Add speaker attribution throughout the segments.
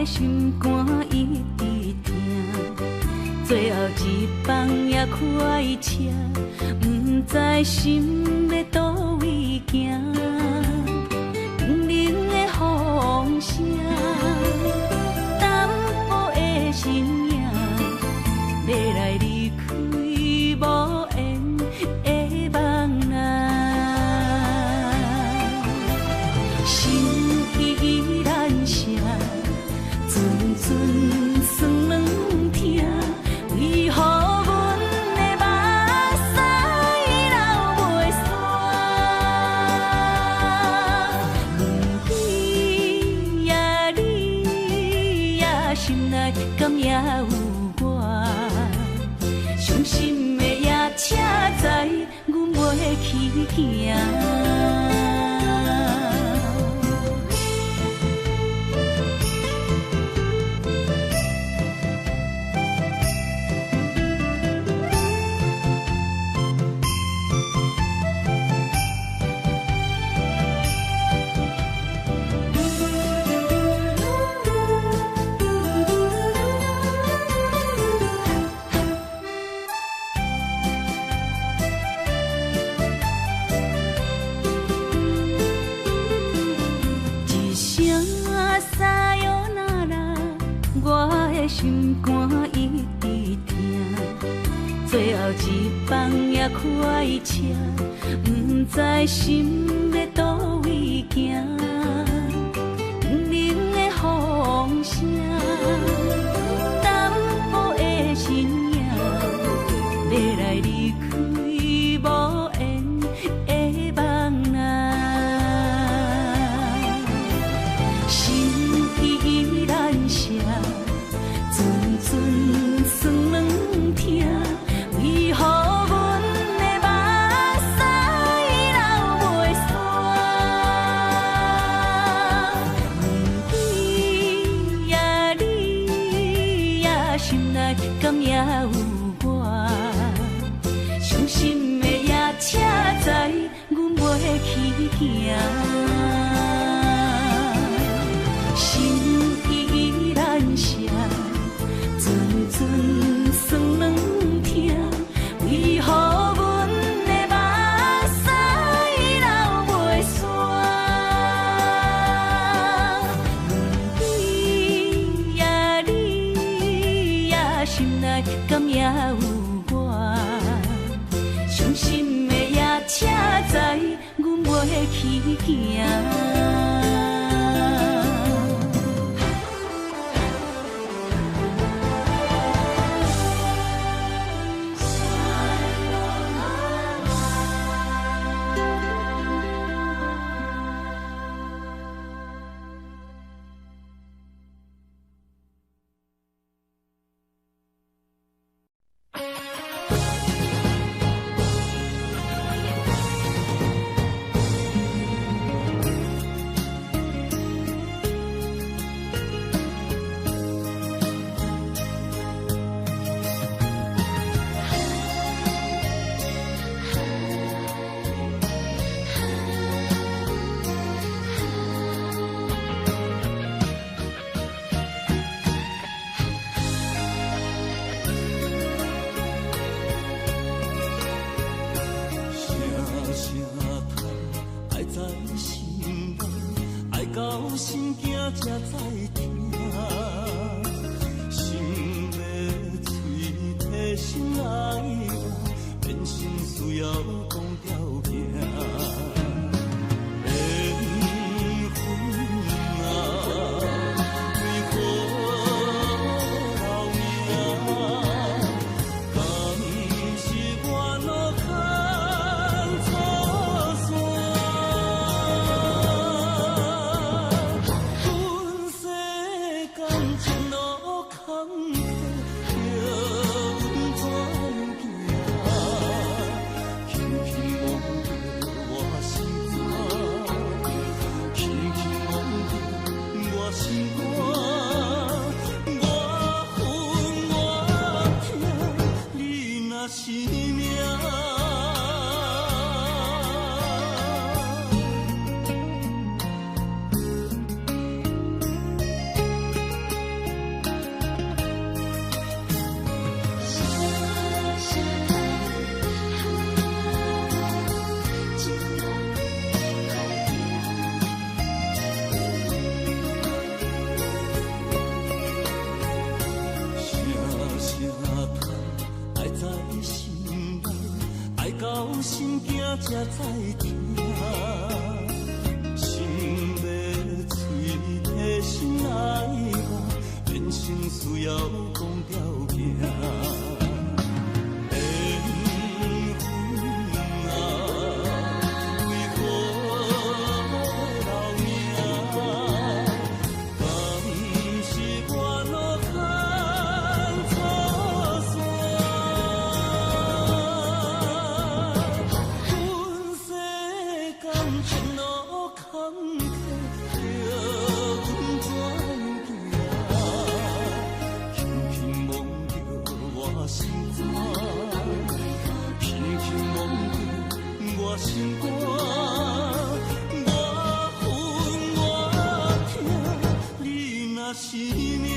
Speaker 1: 的心肝一直疼，最后一棒也开车，不知心要倒位行。冷冷的风声，淡薄的身影，要来离开无缘的梦啊。心依然舍，阵阵酸软疼，为何阮的目屎流袂煞？问你呀，你呀，心内敢也有我？伤心的夜车载，阮袂去行。心肝一直疼，最后一棒也开车，不知心要倒位行。冷冷的风声，淡薄的身影，要来离开无缘的梦啊。心依然舍。阵酸软疼，为何阮的目屎流袂煞？问你呀，你呀，心内敢也有我？伤心的夜车载，阮袂去行。心依然舍。阵阵酸软疼，为何阮的目屎流袂煞？问你呀，你呀，心内敢也有我？伤心的夜车载，阮袂去行。
Speaker 2: 心惊才知听，心要嘴替心爱我，变心需要讲条件。缘分啊，为何留命？敢是我路牵错线？心内，爱到心惊才知听。心要嘴提心爱我，人生需要讲条行。心肝，我恨我痛，你若是命。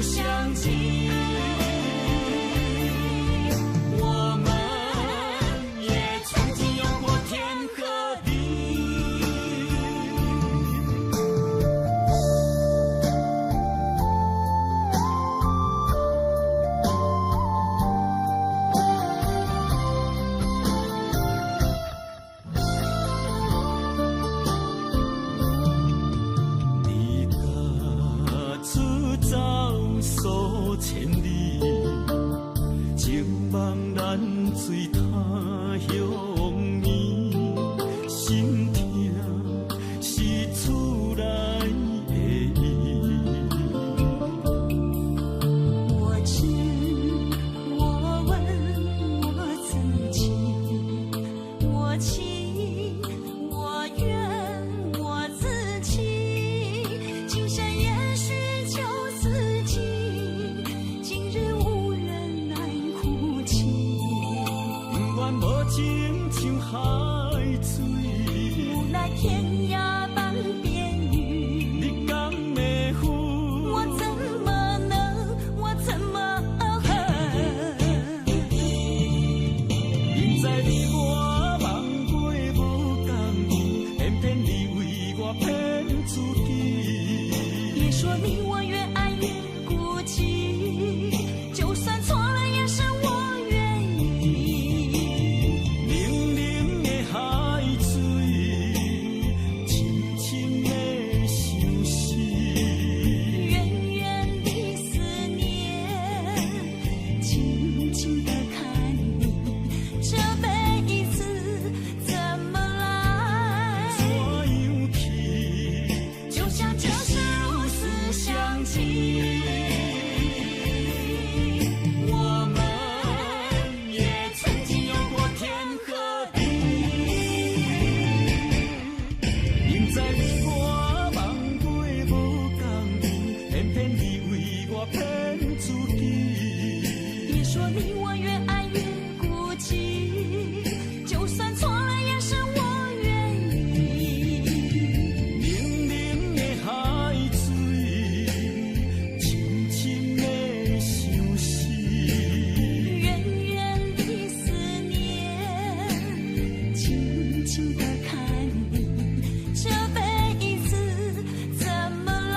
Speaker 1: 相
Speaker 2: 起。我们也曾经有过天和地，明知我梦过无共你，偏偏你为我骗自己。
Speaker 1: 别说离我越爱越孤寂，就算错了也是我愿意。
Speaker 2: 冷冷的海水，深深的相思。
Speaker 1: 远远的思念，轻轻地看你，这辈子怎么来？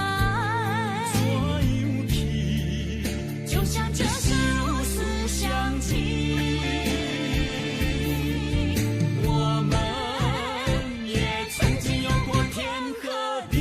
Speaker 2: 怎样去？
Speaker 1: 就像这是如此想起。
Speaker 2: 我们也曾经有过天和地。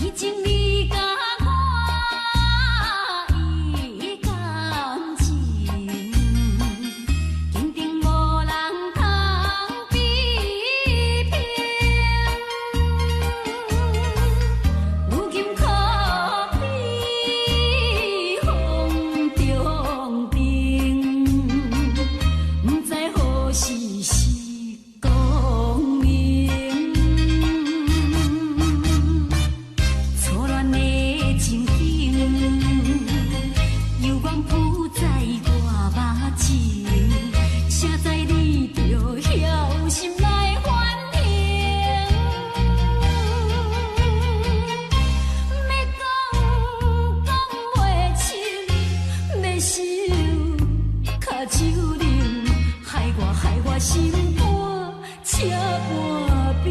Speaker 1: 已经你甲我已感情，坚定无人通比拼。如今可比风中冰，不知何时是光明。错乱的情景，油光浮在我目前，谁知你就晓心来反省。要讲袂清，要想脚手冷，害我心肝车半冰。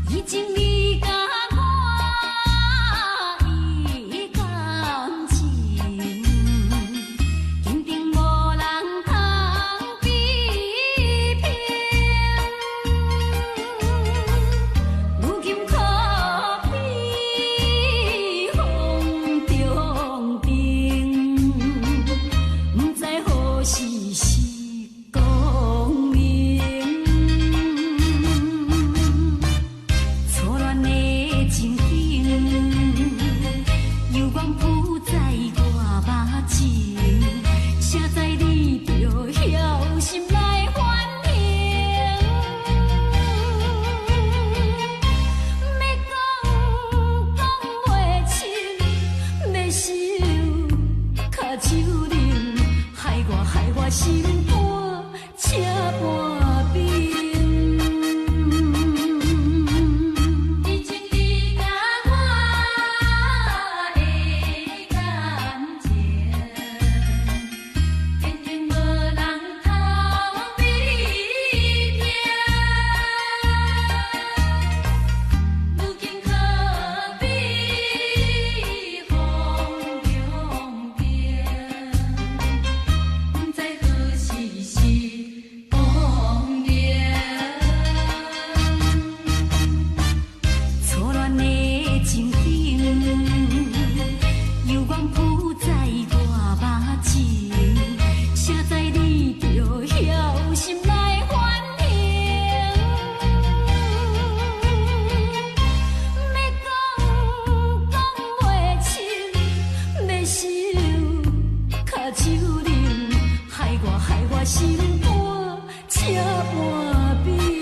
Speaker 1: 已经你甲我已感情，坚定无人通比拼。如今可比风中冰，不知何时是光明。错乱的情景，油光浮在我目前，谁知你就晓心来反省。要讲袂清，要想脚手冷，害我心肝车半冰。已经你甲我的感情，坚定无人通比拼。如今可比风中冰，不知何时是光心肝才换冰。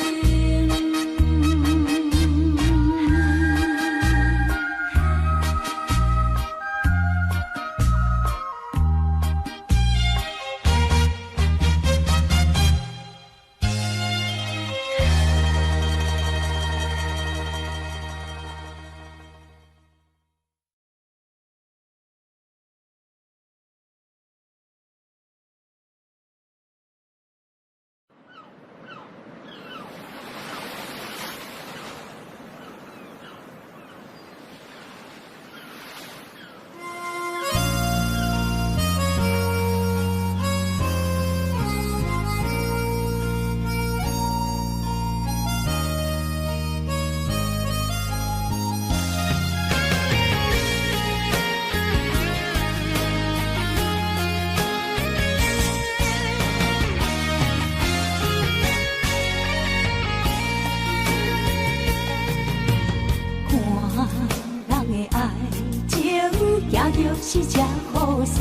Speaker 1: 是只好势，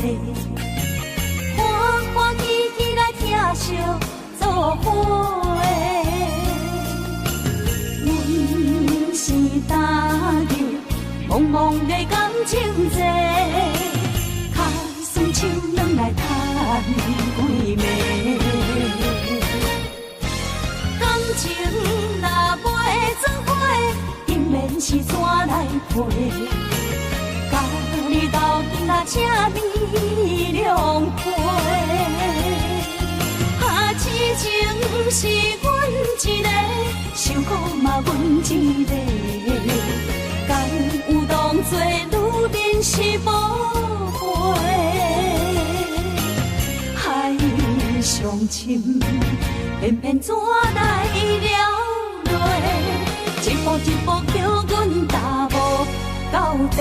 Speaker 1: 欢欢喜喜来疼惜做伙的。阮是踏入茫茫的感情债，卡算手软来赚几暝。感情若袂做伙，因免是怎来陪？你斗阵啊，请你谅解。痴情是阮一个，伤苦嘛阮一个。敢有当作女人是无悔？海上深，偏偏怎来了落？一步一步叫阮踏无到底。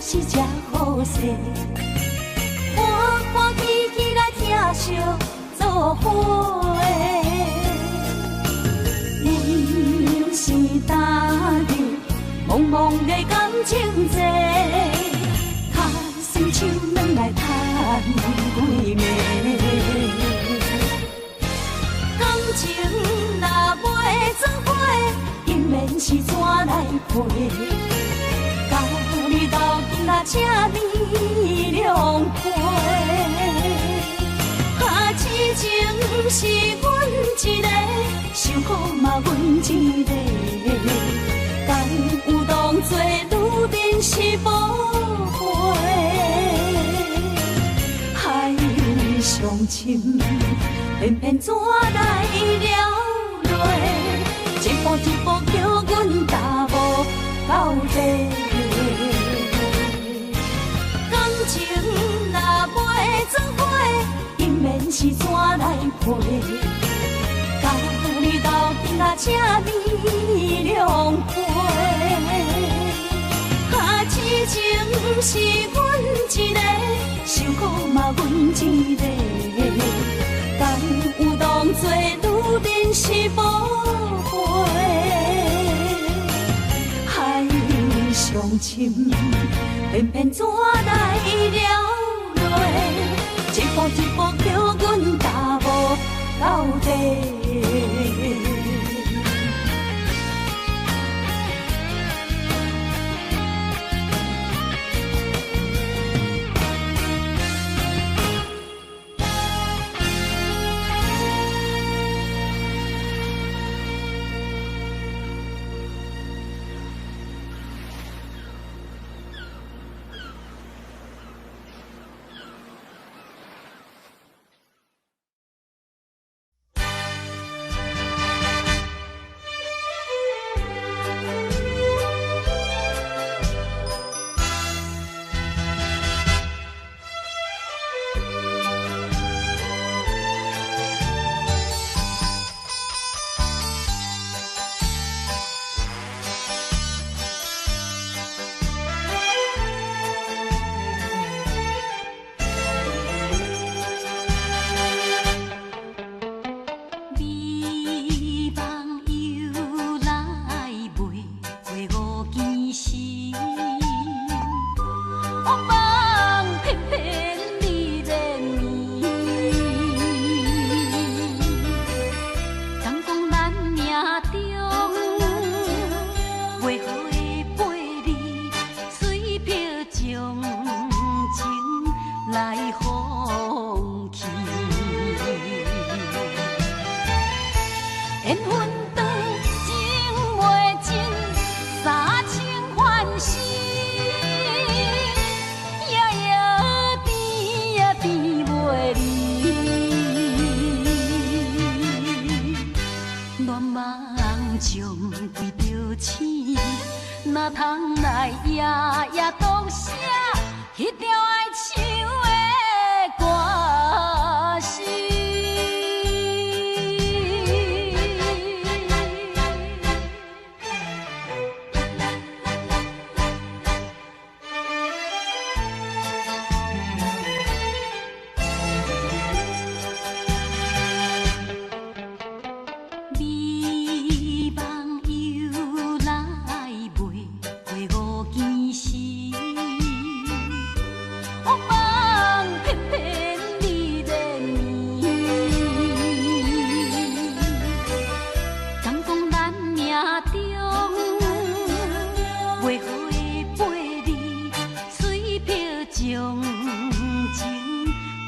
Speaker 1: 是只好势，欢欢喜喜来疼惜做伙的。阮是踏入茫茫的感情债，卡算手软来赚几暝。感情若袂做伙，因免是怎来陪？你斗阵啊，请你谅解。痴情是阮一个，伤苦嘛阮一个。敢有当作女人是无悔？海上深，偏偏怎来了落？一步一步叫阮踏无到底。情若袂做伙，因免是怎来陪？甲你斗阵啊，请你谅解。痴情是阮一个，伤苦嘛阮一个。敢有当作女人是无悔？海上深。偏偏怎来了落？一步一步叫阮踏无到底。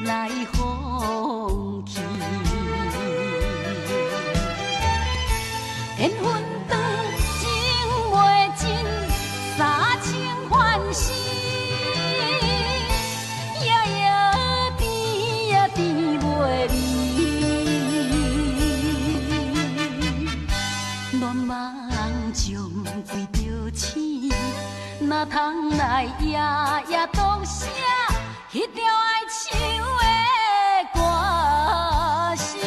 Speaker 1: 来放弃。缘分长情袂尽，三情换死，夜夜甜也甜袂离。乱梦中规着醒，哪通来夜夜独写迄条爱唱的歌词？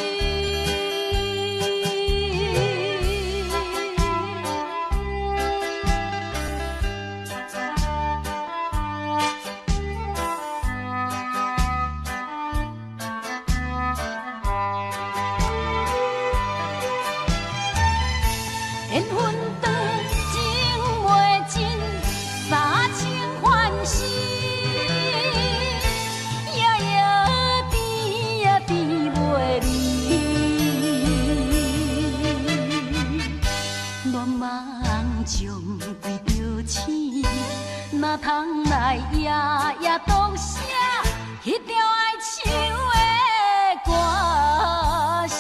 Speaker 1: 缘分长情袂尽，三情换死，夜夜甜也甜袂离。乱梦中规着醒，哪通来夜夜独写迄条爱唱的歌词？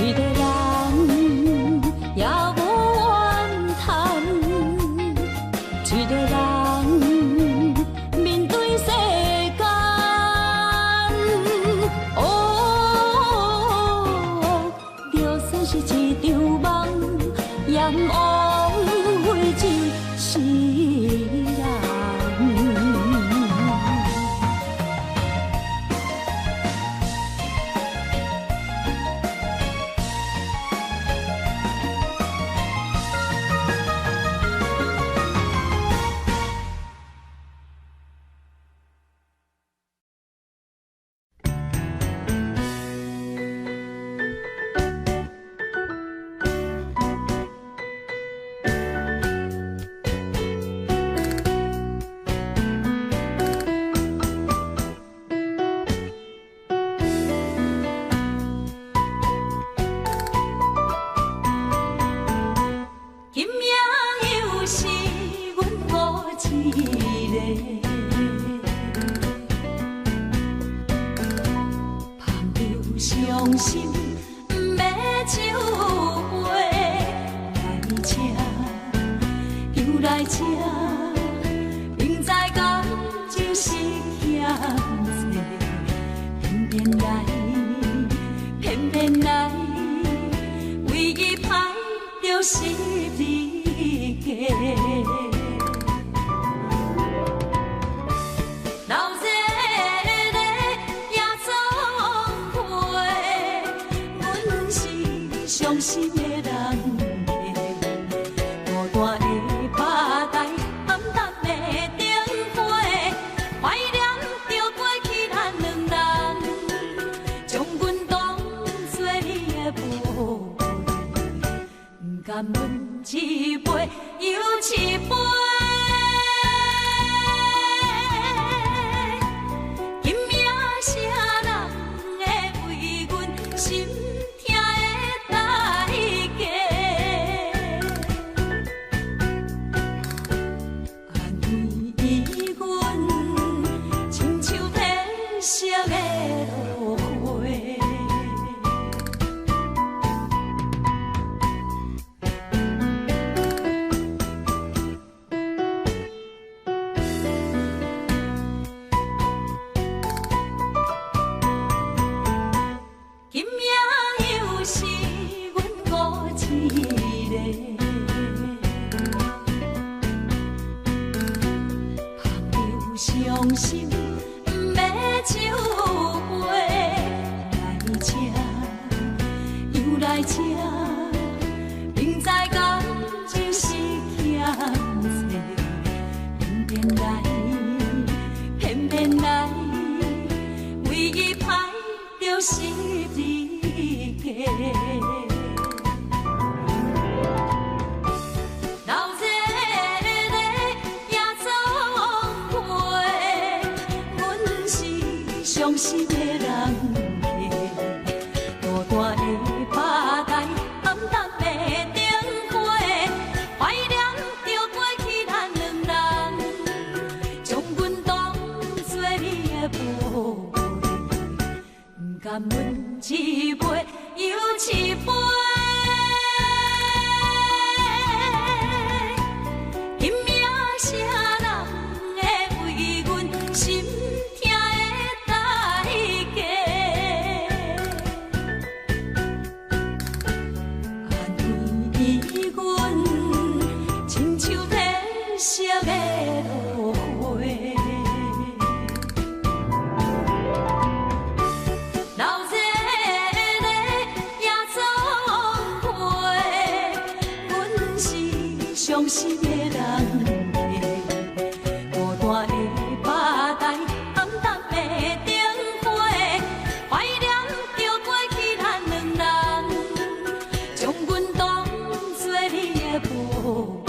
Speaker 1: 一个人也无怨叹，一个人面对世间。哦，就算是一场梦，也毋枉费一世人。伤心不要酒杯来吃，又来吃，明知感情是欠债，偏偏来，偏偏来，为伊歹着是你家。伤心的人，孤单的拍台，暗淡的灯花，怀念着过去咱两人，将阮当作你的宝贝，不甘阮一杯又一杯。今夜啥人会为阮心？伤心不要酒杯来吃，又来吃，明知感情是欠债，偏偏来，偏偏来，为伊歹着是你家。伤心的人，孤单的拍台，暗淡的灯花，怀念着过去咱两人，将阮当作你的宝贝，不甘阮一杯又一杯。今夜啥人会为阮心？伤心的人，孤单的拍台，暗淡的灯花，怀念着过去咱两人，将阮当作你的宝贝，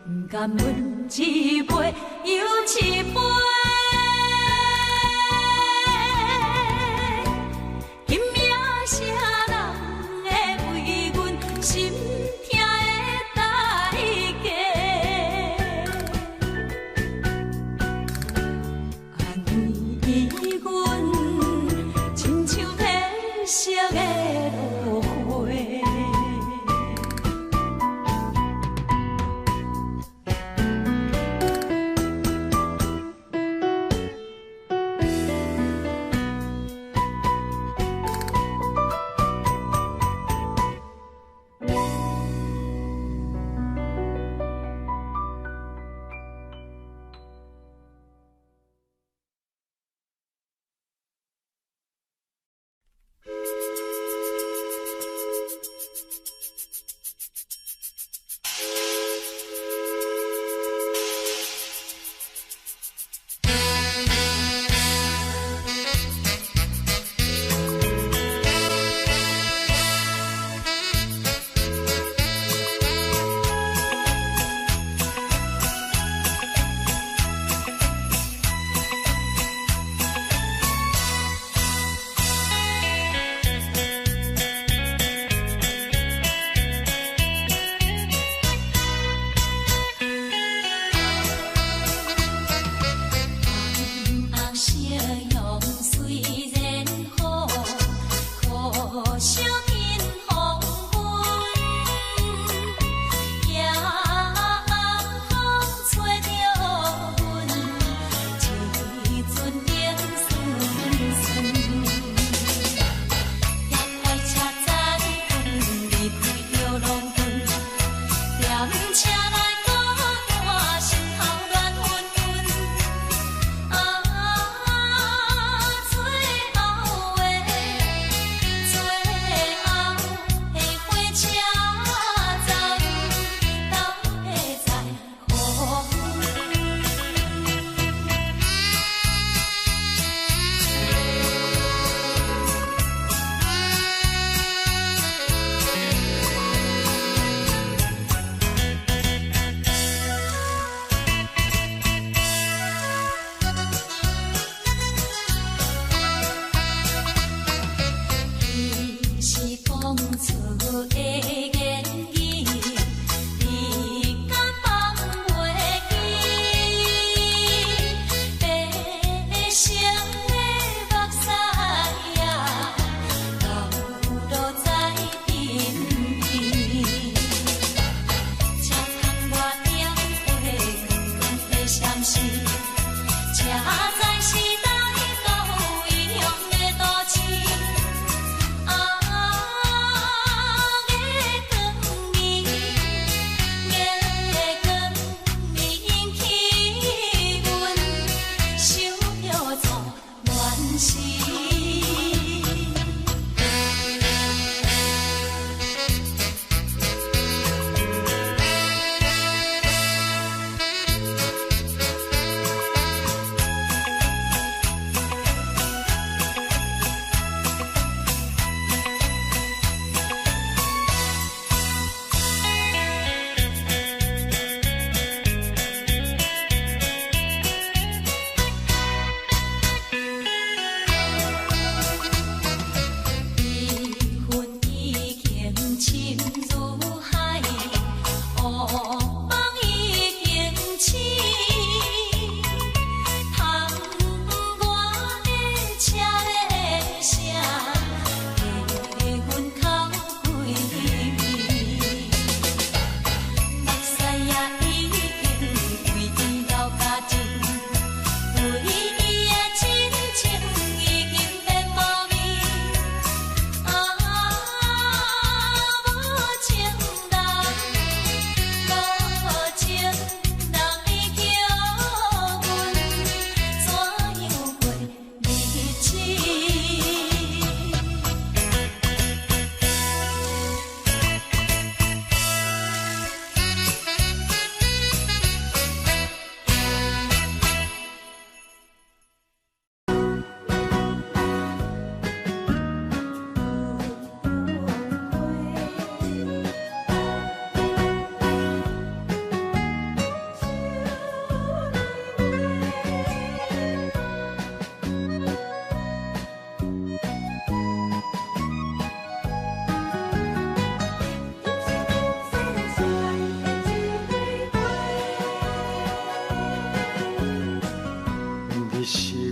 Speaker 1: 不甘阮一杯又一杯。今夜啥人会为阮心？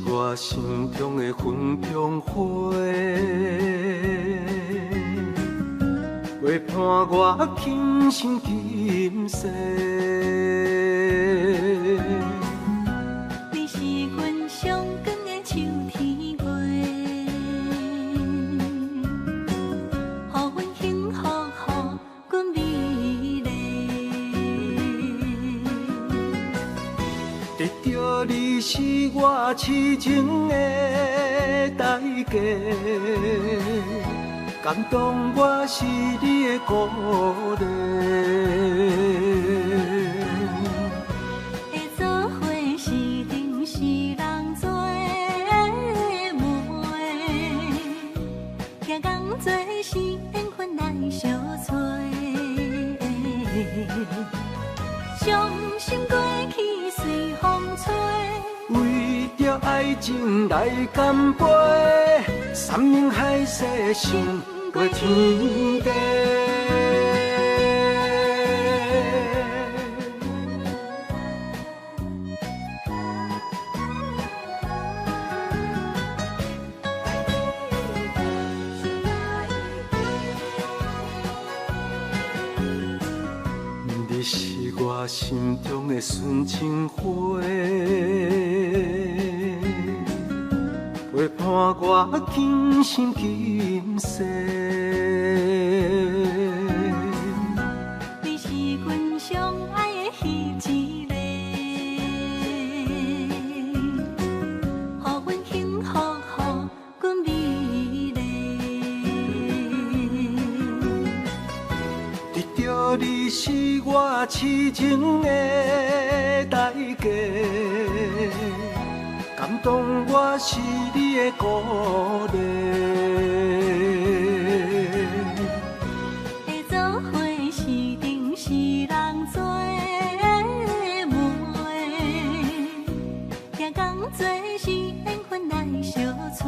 Speaker 3: 我心中的云中花，陪伴我今生今世。
Speaker 1: 你是阮上光的秋天月，予阮幸福，予阮美丽。
Speaker 3: 得到你是我痴情的代价，感动我是你的鼓励。
Speaker 1: 会做伙是定是人做媒，行工做是缘分来相找。伤心过去随风吹。
Speaker 3: 为着爱情来干杯，山盟海誓想过天地。你是我心中的纯情花，陪伴我今生今世。
Speaker 1: 你是阮上爱的彼一个，予阮幸福，予阮美丽。
Speaker 3: 得到你是我痴情的代价，感动我是你的鼓励。
Speaker 1: 会做伙是定是人做媒，行工做是缘分来相找。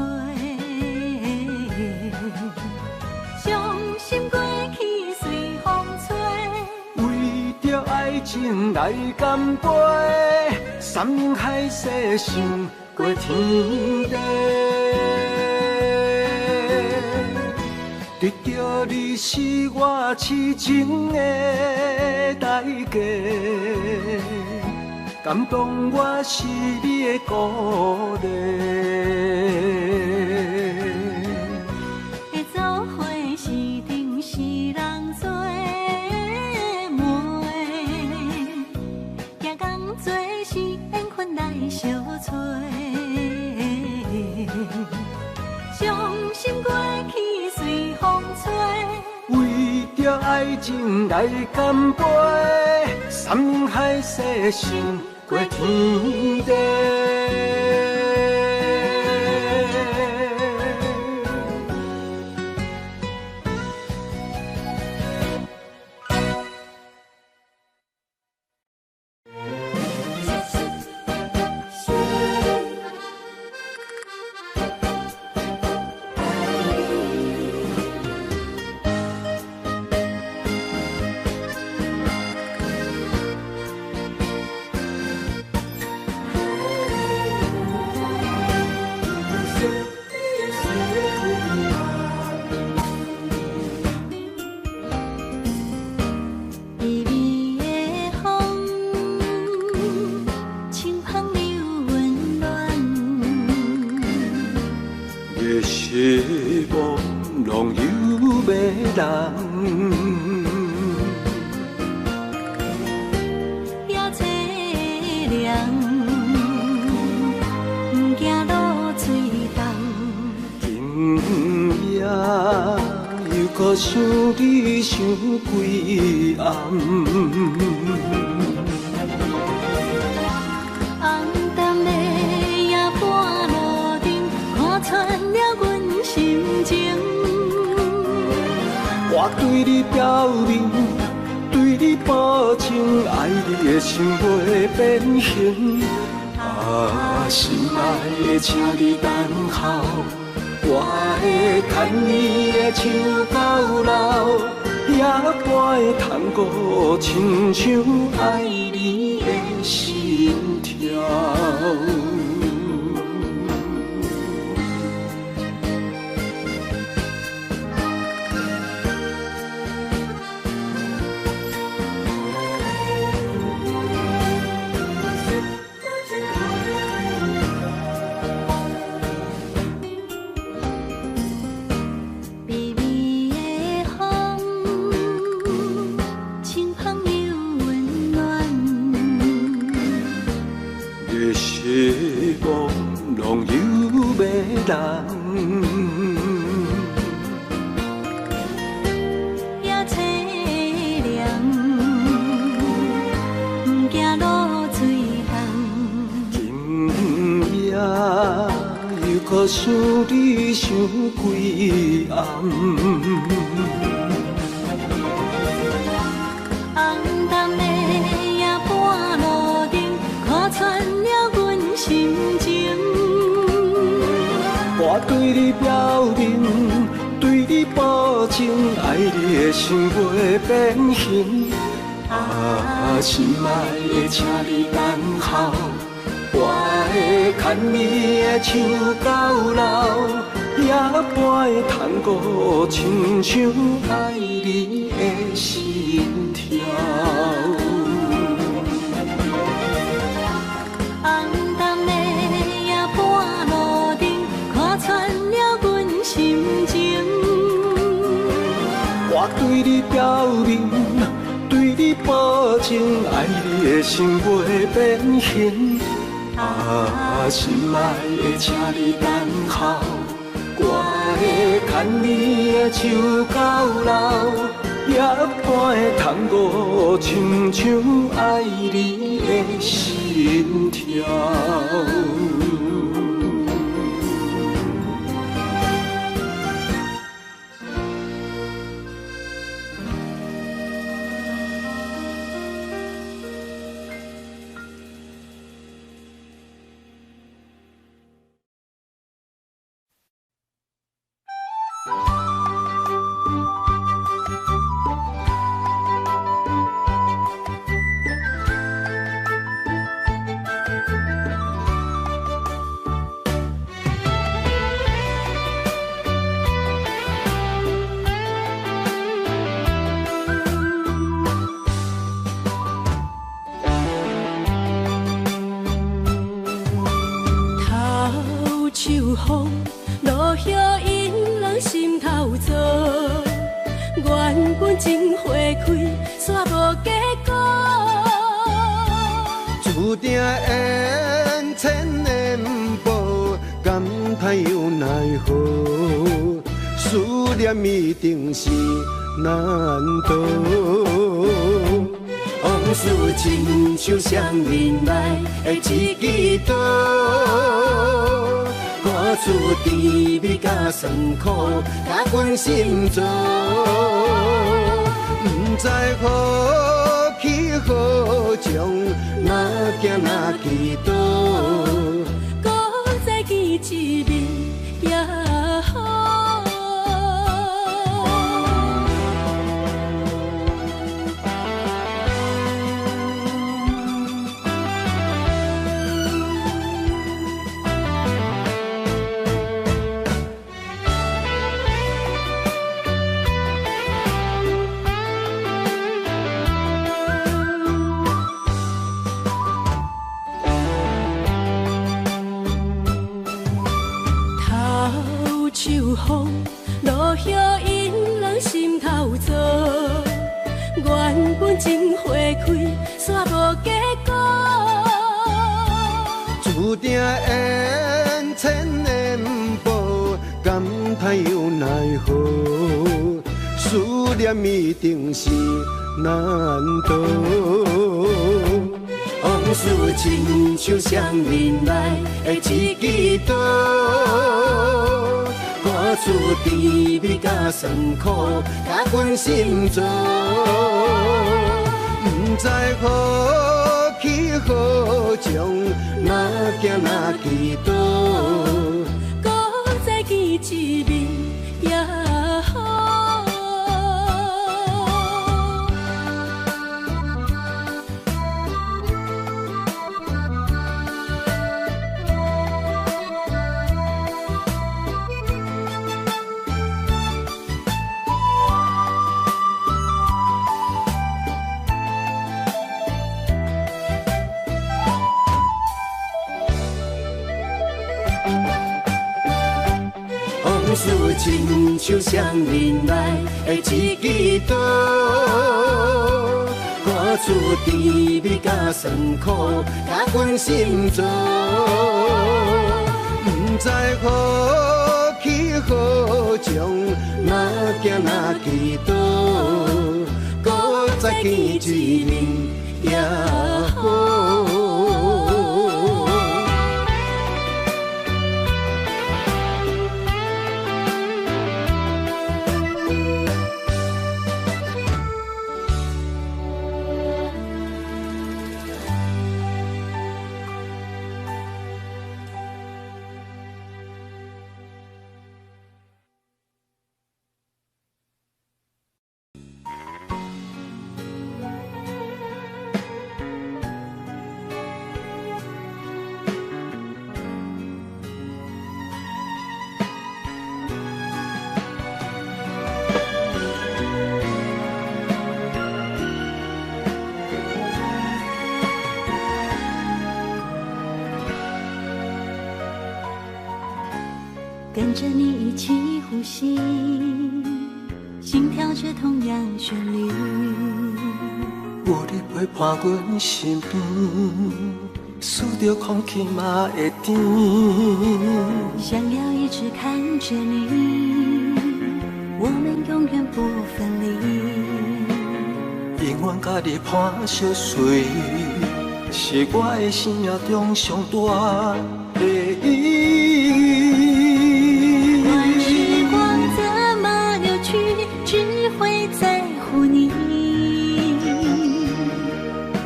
Speaker 1: 伤心过
Speaker 3: 情来干杯，山盟海誓想过天地。得到你是我痴情的代价，感动我是你的鼓励。
Speaker 1: 会做伙是定是人做媒，行工做是缘分来相找。伤心过去随风吹，
Speaker 3: 为着爱情来干杯，山盟海誓想过天地。想你想几暗，
Speaker 1: 红淡的夜半路灯，看穿了阮心情。
Speaker 3: 我对你表明，对你保证，爱你的心袂变形。啊，心爱的，请你等候。我会牵你的手到老，也会探过亲像爱你的心跳。
Speaker 1: 也凄凉，不惊落水重。
Speaker 3: 今夜又搁想你想几暗，
Speaker 1: 红淡的夜半路灯，看穿了阮心情。
Speaker 3: 我对你表明，对你保证，爱你的心袂变形。啊，心爱的，请你等候，我会牵你的手到老，也会探过亲像爱你的心跳。
Speaker 1: 红淡的夜半路灯，看穿了阮心情。
Speaker 3: 我对你表明，对你保证，爱你的心袂变形。啊，心爱的，请你等候，我会牵你的手到老，也会探过亲像爱你的心跳。
Speaker 1: 开，煞无结果。
Speaker 3: 注定缘千年报，感叹又奈何？思念一定是难渡。往事亲像双面来的一支刀，看出滋味甲酸苦，甲阮心中。不知何去何从，哪行哪去倒，
Speaker 1: 搁再见一面也好。秋风落叶引人心头躁，原本情花开，煞无结果。
Speaker 3: 注定缘千年报，感叹又奈何？思念一定是难渡。往事亲像双面来的一支刀，看出滋味甲酸苦，甲阮心中。不知何去何从，哪行哪去倒，
Speaker 1: 搁再见一面也好。
Speaker 3: 往事亲像双面来的一支刀，看出滋味甲酸苦，甲阮心中。不知何去何从，哪行哪去倒，搁再见一面也好。
Speaker 1: 跟着你一起呼吸，心跳着同样旋律。
Speaker 3: 有你陪伴阮身边，思着空气嘛会甜。
Speaker 1: 想要一直看着你，我们永远不分离。
Speaker 3: 永远甲你伴相随，是我的生命中上大的意义。
Speaker 1: 时光怎么流去，只会在乎你。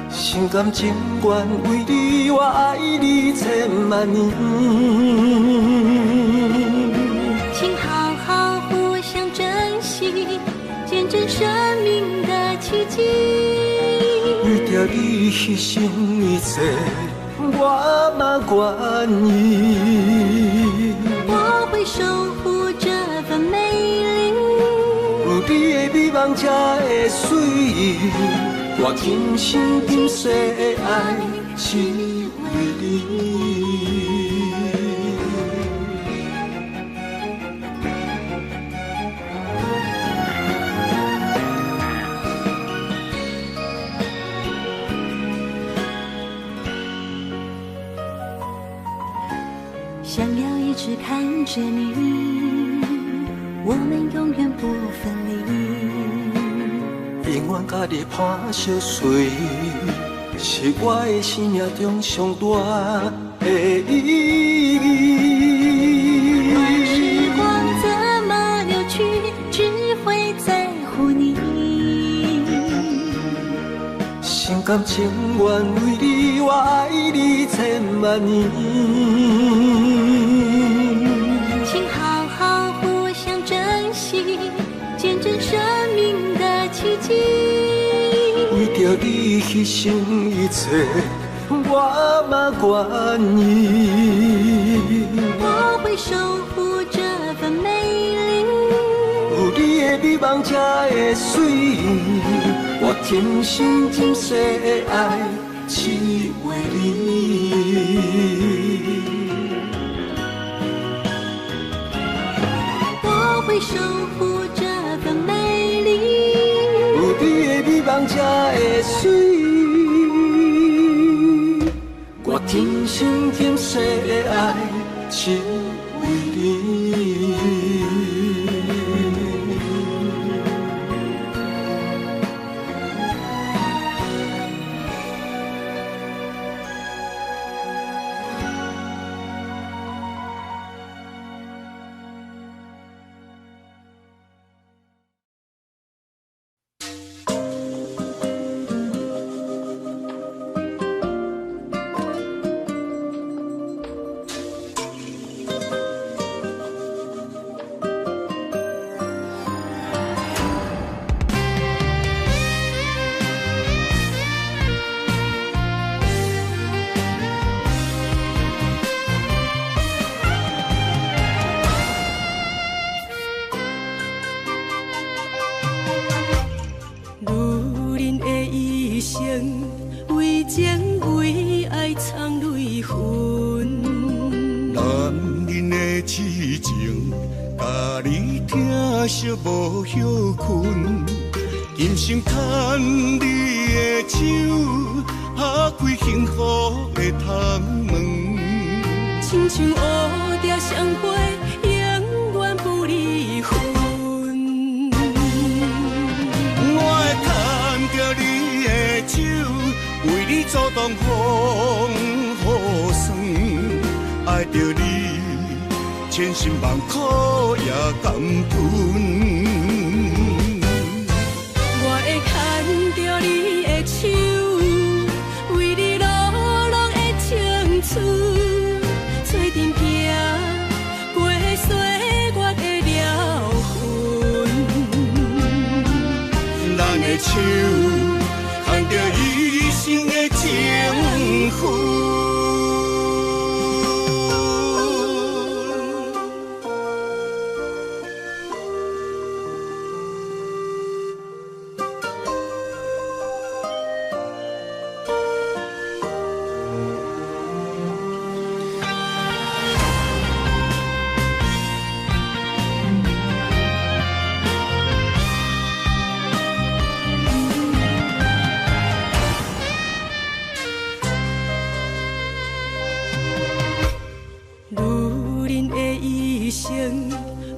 Speaker 3: 心甘情愿为你，我爱你千万年。
Speaker 1: 请好好互相珍惜，见证生命的奇迹。
Speaker 3: 为着你牺牲一切，我嘛愿意。
Speaker 1: 我会守护这份美丽，
Speaker 3: 有你的美梦才会水，我今生今世的爱是为你。
Speaker 1: 着你，我们永远不分离。
Speaker 3: 永远甲你伴相随，是我的生命中上大的意义。
Speaker 1: 时光怎么流去，只会在乎你。
Speaker 3: 心甘情愿为你，我爱你千万年。
Speaker 1: 请好好互相珍惜，见证生命的奇迹。
Speaker 3: 为着你牺牲一切，我嘛愿意。
Speaker 1: 我会守护这份美丽，
Speaker 3: 有你的美梦才会水，我天心今世的爱只为你。
Speaker 1: 我会守护这份美丽，
Speaker 3: 有你的美梦才会水，我天心今世的爱只为你。
Speaker 4: 为情为爱藏泪痕，
Speaker 2: 男人的痴情，甲你疼惜无歇困。今生牵你的手，打开幸福的窗门。
Speaker 4: 亲像乌蝶相陪，永远不离分。
Speaker 2: 我会牵着你的手，为你阻挡风雨霜，爱着你，千辛万苦也甘吞。
Speaker 4: 我会牵着你的手，为你落落的青春，做阵行，过岁月的疗痕。
Speaker 2: 咱的手，牵着一生的情分。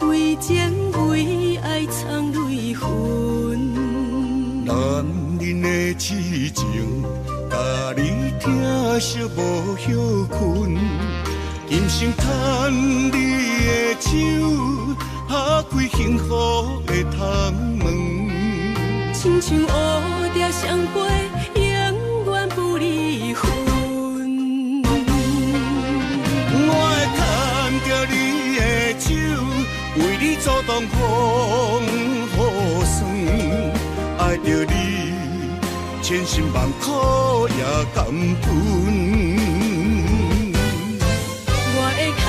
Speaker 4: 为情为爱藏泪痕，
Speaker 2: 男人的痴情，甲你疼惜无歇困。今生牵你的手，打开幸福的窗门。
Speaker 4: 亲像乌蝶相陪，永远不离分。
Speaker 2: 我会牵着你的手，为你阻挡风雨霜，爱着你，千辛万苦也甘吞。
Speaker 4: 我会牵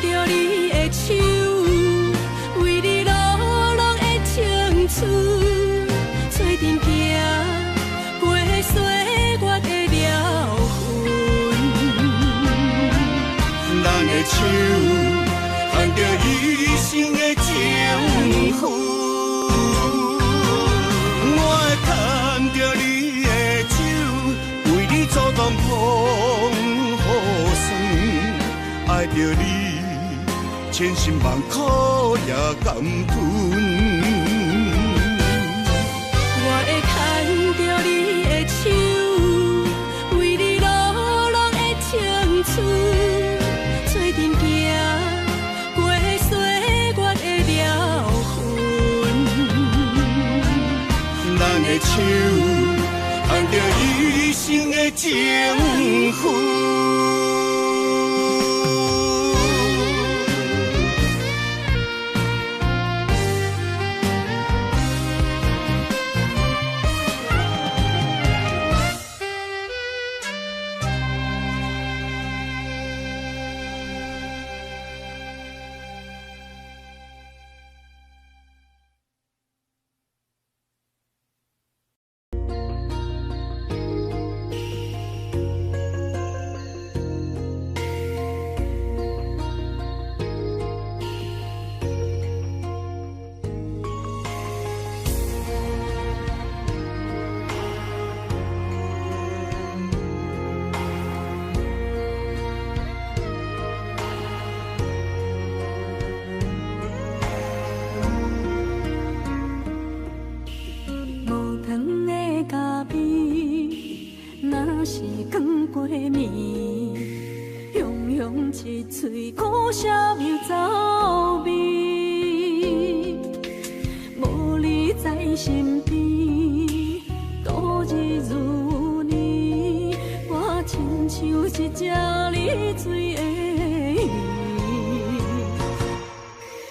Speaker 4: 着你的手，为你落落的青春，做阵行，过岁月的疗痕。
Speaker 2: 咱的手，牵着一生的情分。我会牵着你的手，为你阻挡风雨霜，爱着你，千辛万苦也甘吞。
Speaker 4: 我会牵着你的手，为你落落的青春，做阵行过岁月的疗痕。
Speaker 2: 咱的手牵着一生的情分。
Speaker 4: 一嘴苦涩又走味，无你在身边，度日如年。我亲像一只离水的鱼，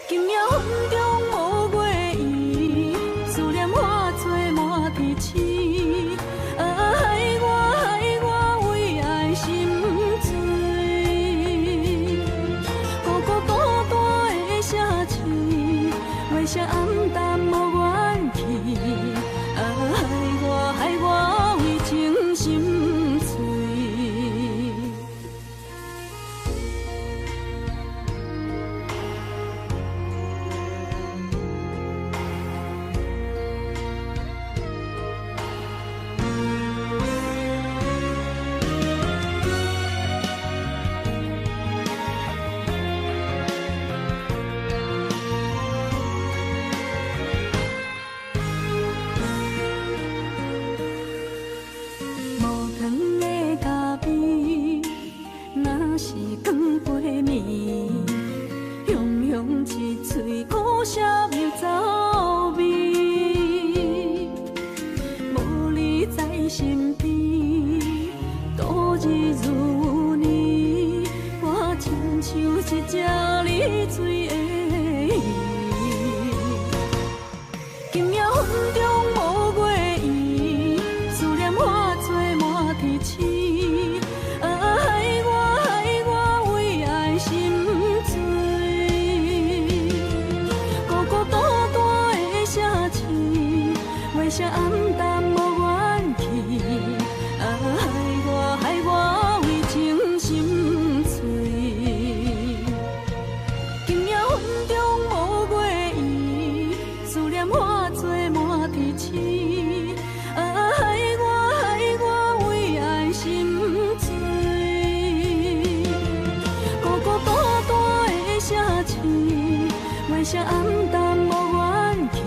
Speaker 4: 今夜风中无月圆，思念化作满天星。声暗淡无元气，害我为情心碎。声暗淡无元气，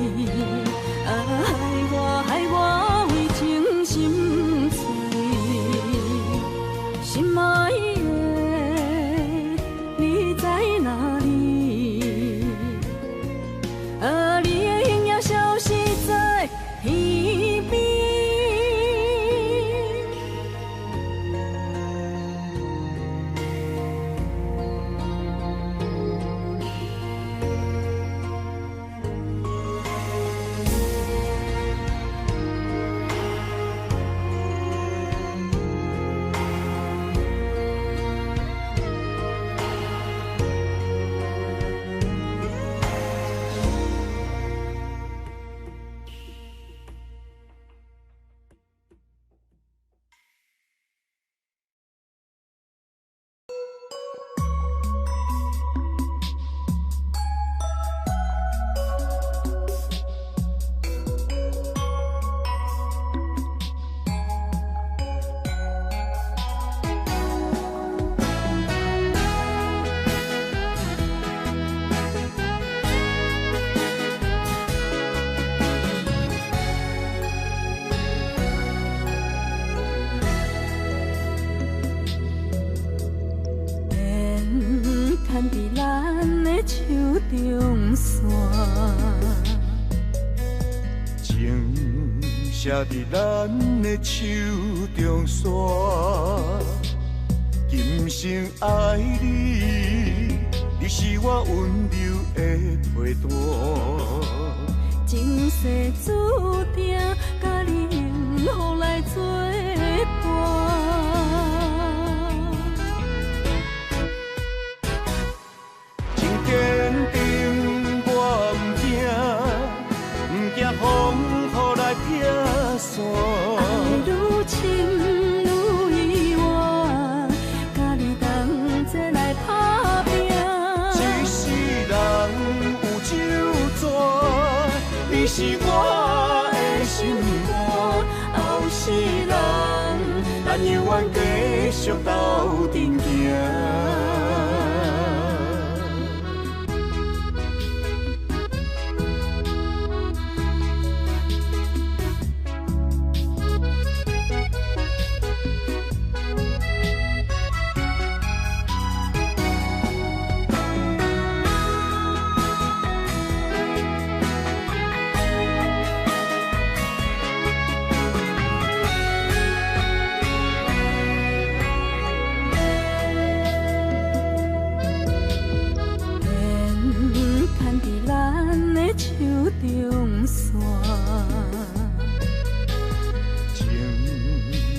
Speaker 4: 害我为情心碎。心爱的，你在哪里？你的影也消失在天边。中线。
Speaker 2: 情写伫咱的手中线，今生爱你，你是我温柔的陪伴。
Speaker 4: 前世注定，甲你幸福来作伴。
Speaker 2: 真坚定，我唔惊风雨来撇散。
Speaker 4: 爱愈深愈意外，甲你同齐来打拼。
Speaker 2: 一世人有酒泉，你是我的心肝。后世人，咱永远继续斗阵行。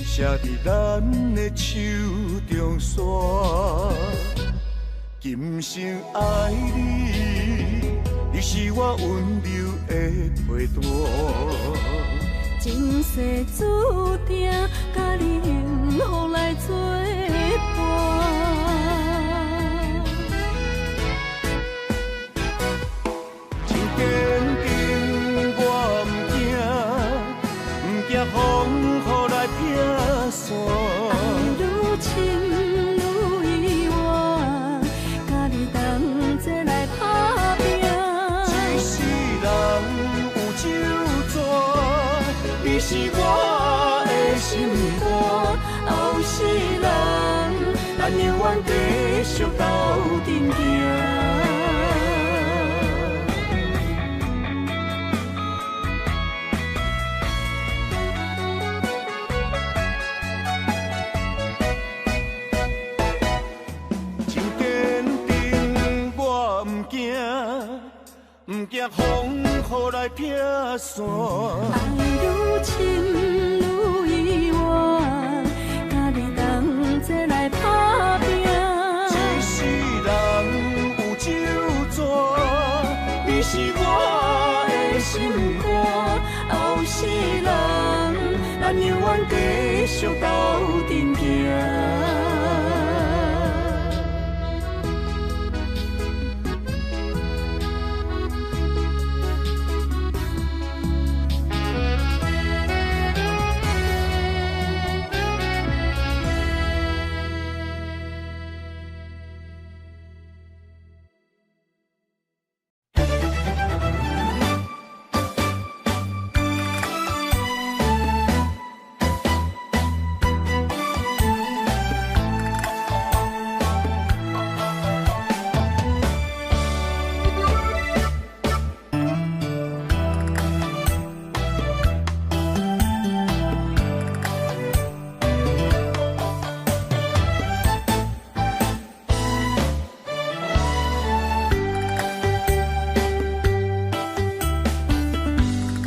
Speaker 2: 写伫咱的手中线，今生爱你，你是我温柔的陪伴。
Speaker 4: 前世注定，甲你幸福来作伴。
Speaker 2: 真坚定，我唔惊风雨来撇散。
Speaker 4: 爱愈深愈意外，甲你同齐来打拼。
Speaker 2: 一世人有酒泉，你是我的心肝。后世人，咱永远继续斗阵行。唔惊风雨来撇散，
Speaker 4: 爱愈深愈意外，甲你同齐来打拼。
Speaker 2: 一世人有酒泉，你是我的心肝。后世人，咱永远继续斗阵行。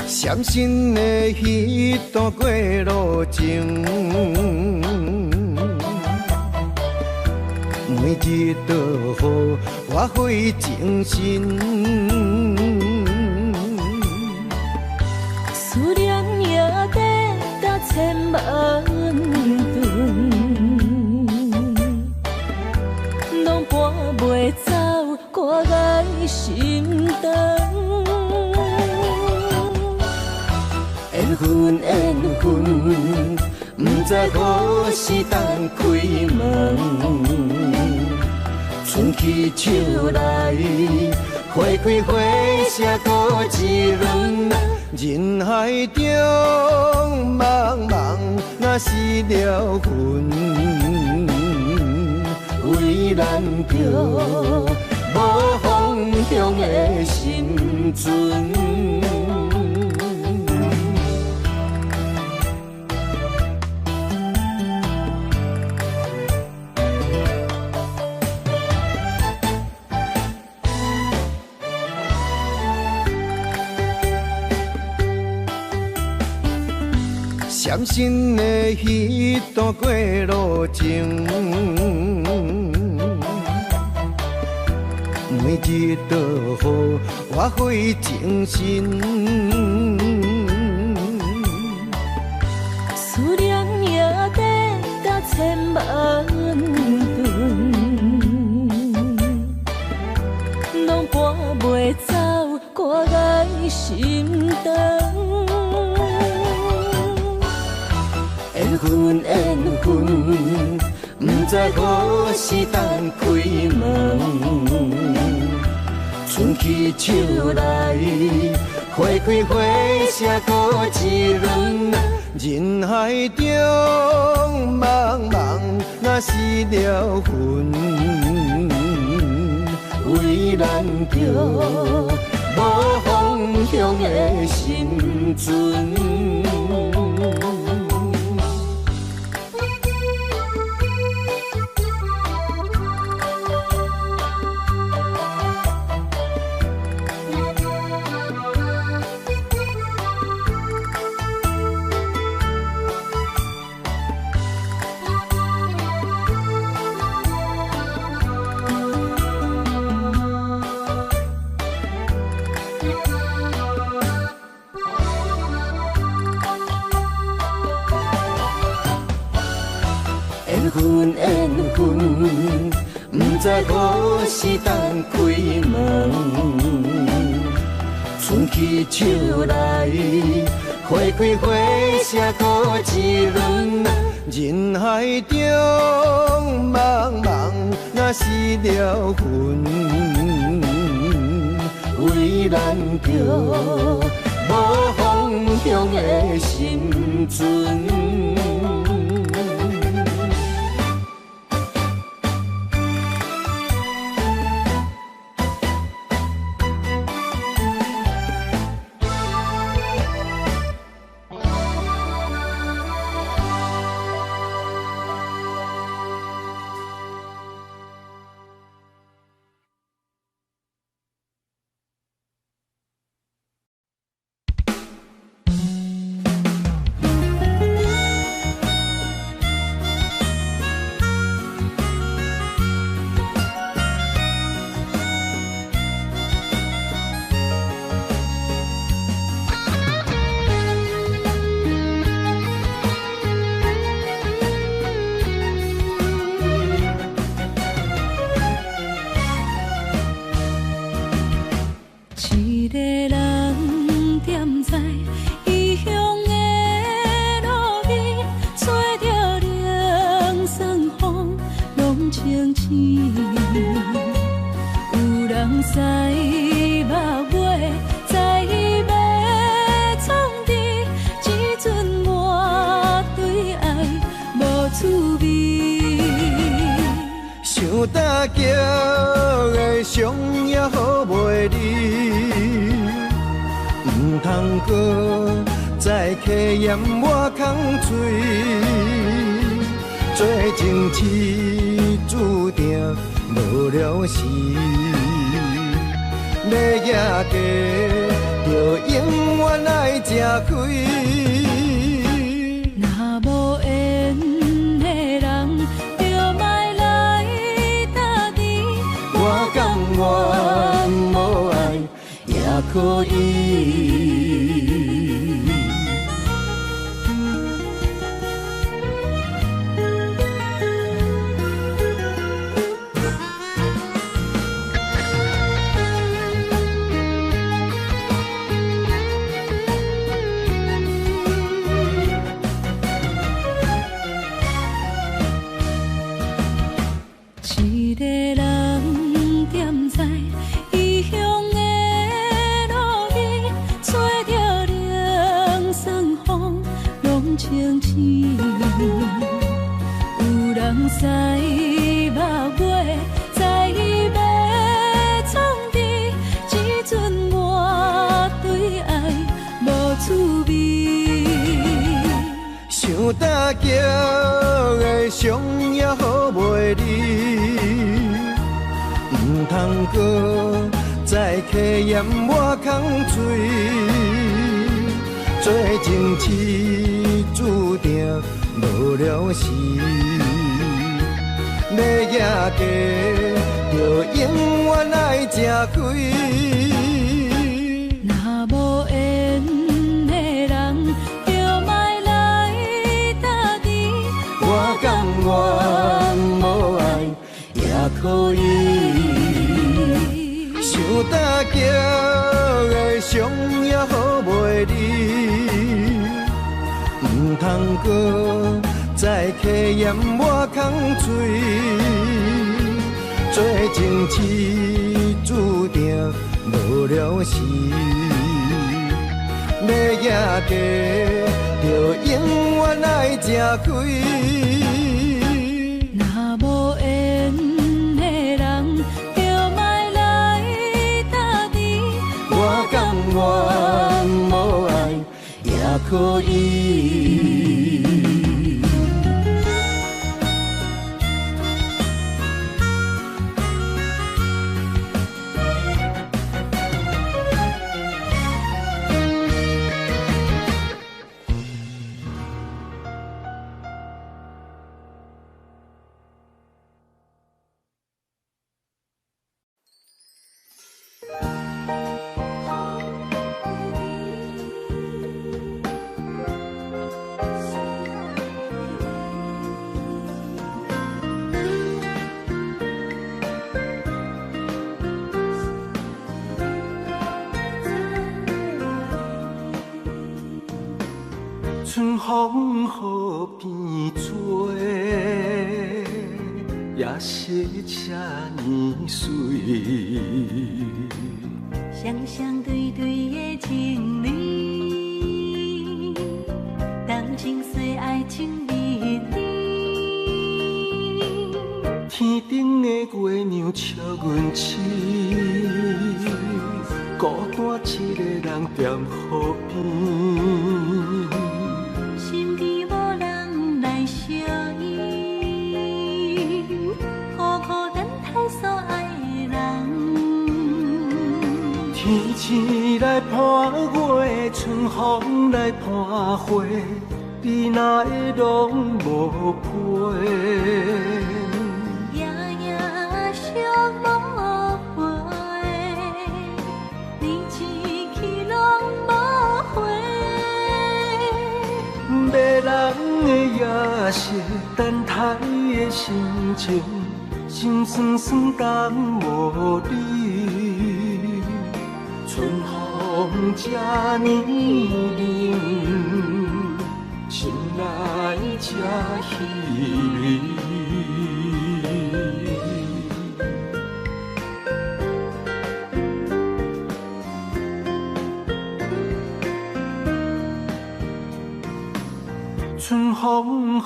Speaker 3: 伤心的迄段过路情，每日都予我费精神。
Speaker 1: 思念也得到千万吨，拢搬袂走我爱心肠。缘分缘分，不知何时当开门。春去秋来，花开花谢多一轮。
Speaker 3: 人海中茫茫，若是了魂，为难着无风向的心存。相信的彼段过路程，每日都予我费精神。
Speaker 1: 思念也得到千万吨，拢搬袂走我的心肠。缘分缘分，不知何时当开门。春去秋来，花开花谢过一轮。人海中茫茫，若是了魂，为咱着无方向的心存。缘分缘分，不知何时当开门。春去秋来，花开花谢过一轮。人海中茫茫，若是了魂，为咱着无方向的心存。
Speaker 3: 大桥的伤也好袂离，唔通搁再客嫌我空嘴，做情痴注定无了时，要野家就永远爱吃亏。
Speaker 1: 若无缘的人，就莫来打你。
Speaker 3: 我甘愿无爱也可以。
Speaker 1: 一个人踮在异乡的路边，吹着凉爽风，拢清醒。有人使目尾，在要创治，
Speaker 3: 大桥的伤也好袂离，唔通搁再客嫌我空嘴，做情痴注定无了时，要野家就永远爱吃亏。
Speaker 1: 若无缘的人，就莫来打滴。
Speaker 3: 我甘愿无爱也可以，想大桥的伤也好袂离，唔通搁再客嫌我空嘴，做情痴注定无了时，要野家就永远爱吃亏。
Speaker 1: 若无缘的人，就莫来打滴。
Speaker 3: 我甘愿无爱也可以。春风雨变做，也是这呢水。
Speaker 1: 双双对对的情侣，谈情说爱情蜜蜜。
Speaker 3: 天顶的月亮笑阮痴，孤单一个人踮河边。
Speaker 1: 心机无人来相依，苦苦等待所爱的人。
Speaker 3: 天星来伴月，春风来伴花，你哪会拢无陪？
Speaker 1: 夜夜想无回，你一去拢无回。
Speaker 3: 迷人的夜色，等待的心情，心酸酸等无你。春风这呢冷，心内这稀微。春风雨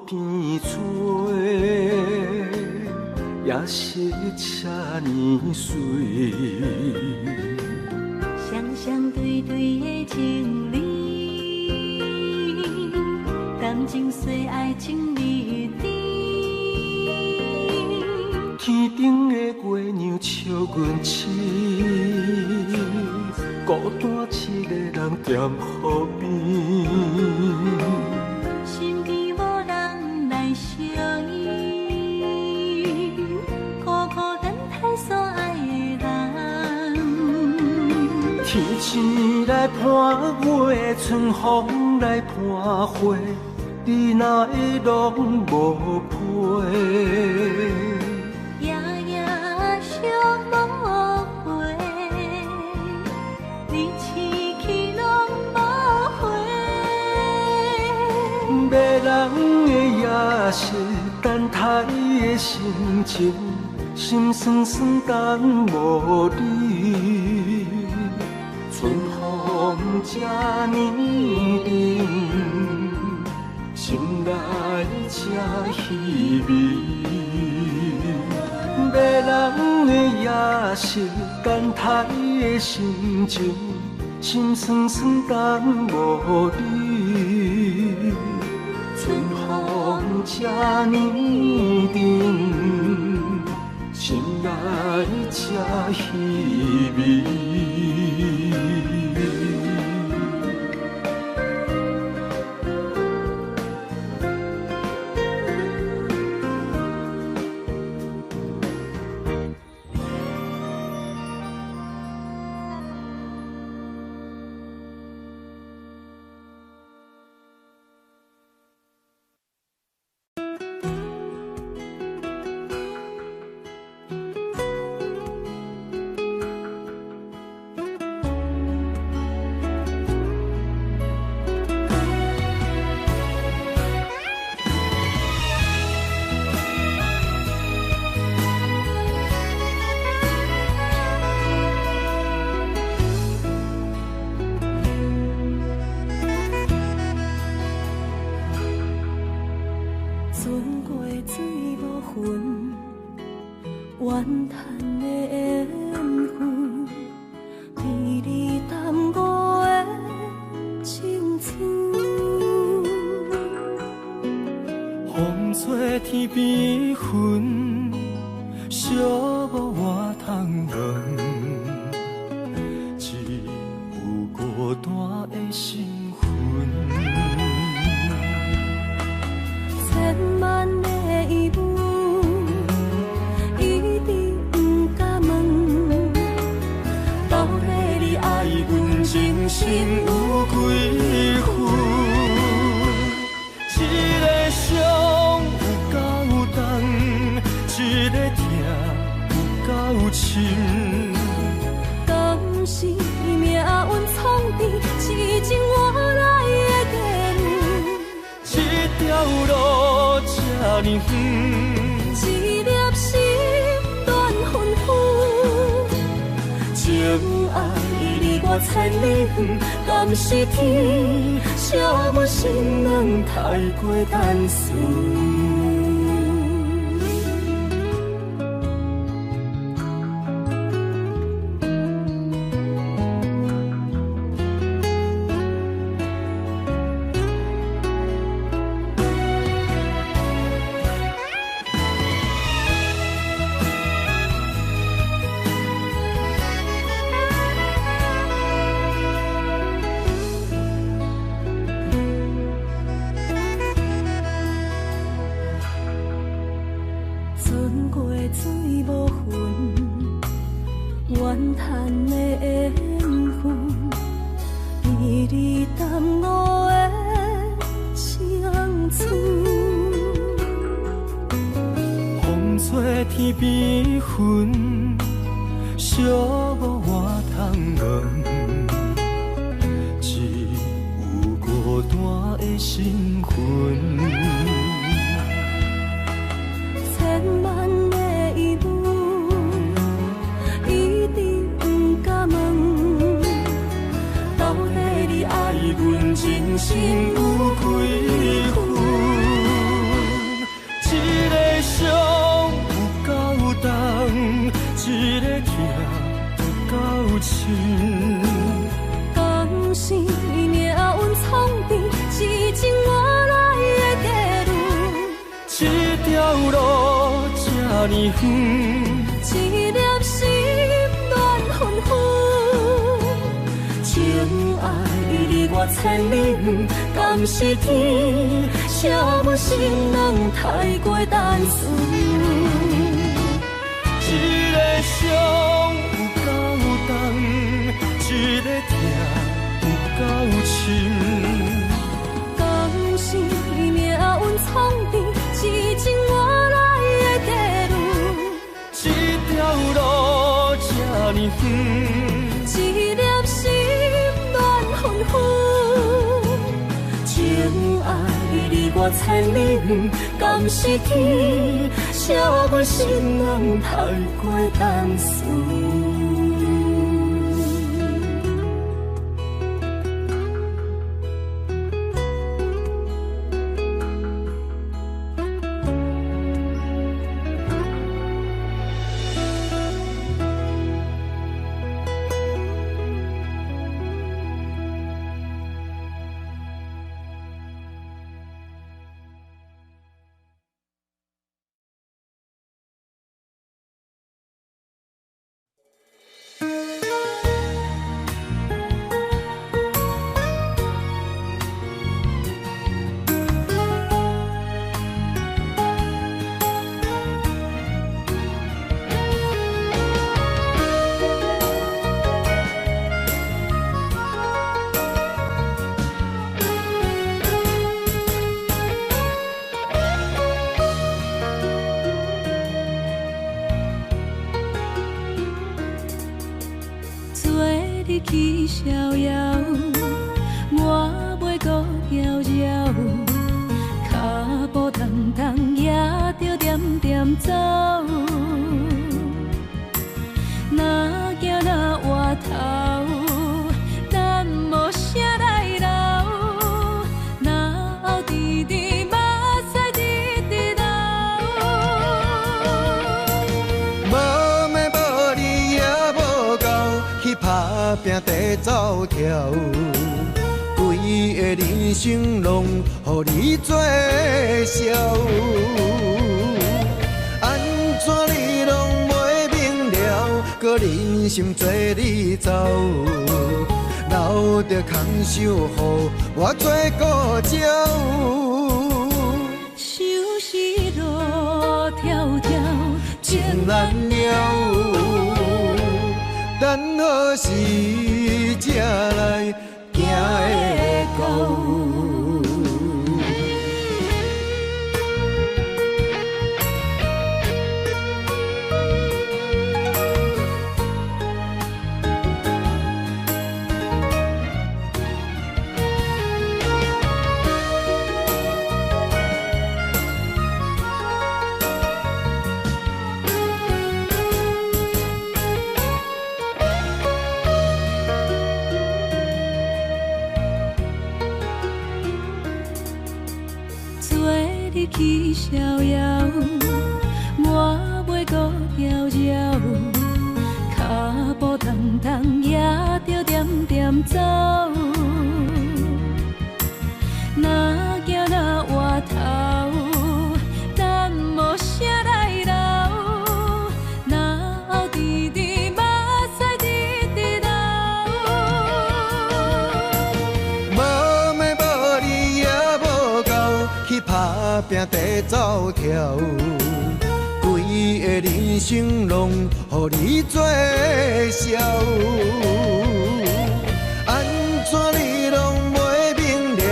Speaker 3: 变做，也是这呢水。
Speaker 1: 双双对对的情侣，谈情说爱情蜜蜜。
Speaker 3: 天顶的月亮笑阮痴，孤单一个人踮河边。
Speaker 1: 心机无人来相依，苦苦等待所爱的人。
Speaker 3: 天星来伴月，春风来伴花，你哪会拢无陪？
Speaker 1: 夜夜想无回，你一去拢无回。
Speaker 3: 迷人的夜色，等待的心情，心酸酸等无你。春风这呢冷，心内这稀微。迷人的夜色，等待的心情，心酸酸等无你。这呢重，心内这稀微。天边云，寂寞我通问，只有孤单的心魂。
Speaker 4: 千万个疑问，一直不敢问，到底你爱阮真心有几分？一个伤有够重，一个痛有够深。敢是命运创治，痴情我来的地路。
Speaker 3: 这条路这呢远，
Speaker 4: 一粒心乱纷纷。情爱离我千里远，敢是天惜我心软太过单纯。船过水无痕，怨叹的缘分，比你淡薄的情绪。
Speaker 3: 风吹天边云，寂寞我通问，只有孤单的心魂。
Speaker 4: 千万个疑问，一直不敢问，到底你爱阮真心有几分？
Speaker 3: 一个伤有够重，一个痛有够深。
Speaker 4: 敢是命运创治，痴情我来的地路。
Speaker 3: 这条路这呢远，
Speaker 4: 一粒心乱纷纷。情爱离我千里远，敢是天惜我心软太过单纯。
Speaker 3: 一个伤有够重，一个痛有够深。
Speaker 4: 敢是命运创治，痴情我来的地路。
Speaker 3: 这条路这呢远，
Speaker 4: 一粒心乱纷纷。情爱离我千里远，敢是天惜我心软太过单纯。
Speaker 5: 走跳，规个人生拢予你做笑。安怎你拢袂明了，搁忍心做你走，留着空手予我做顾鸟。
Speaker 1: 想是路迢迢，
Speaker 5: 情难了。等何时才来行会到？
Speaker 1: 去逍遥，满袂搁搅扰，脚步重重也着点点走。若行若回头，咱无啥来留，若后直直目屎直直流。
Speaker 5: 无咩无理也无够，去打拼地走跳，规个人生拢予你做笑。安怎你拢袂明了，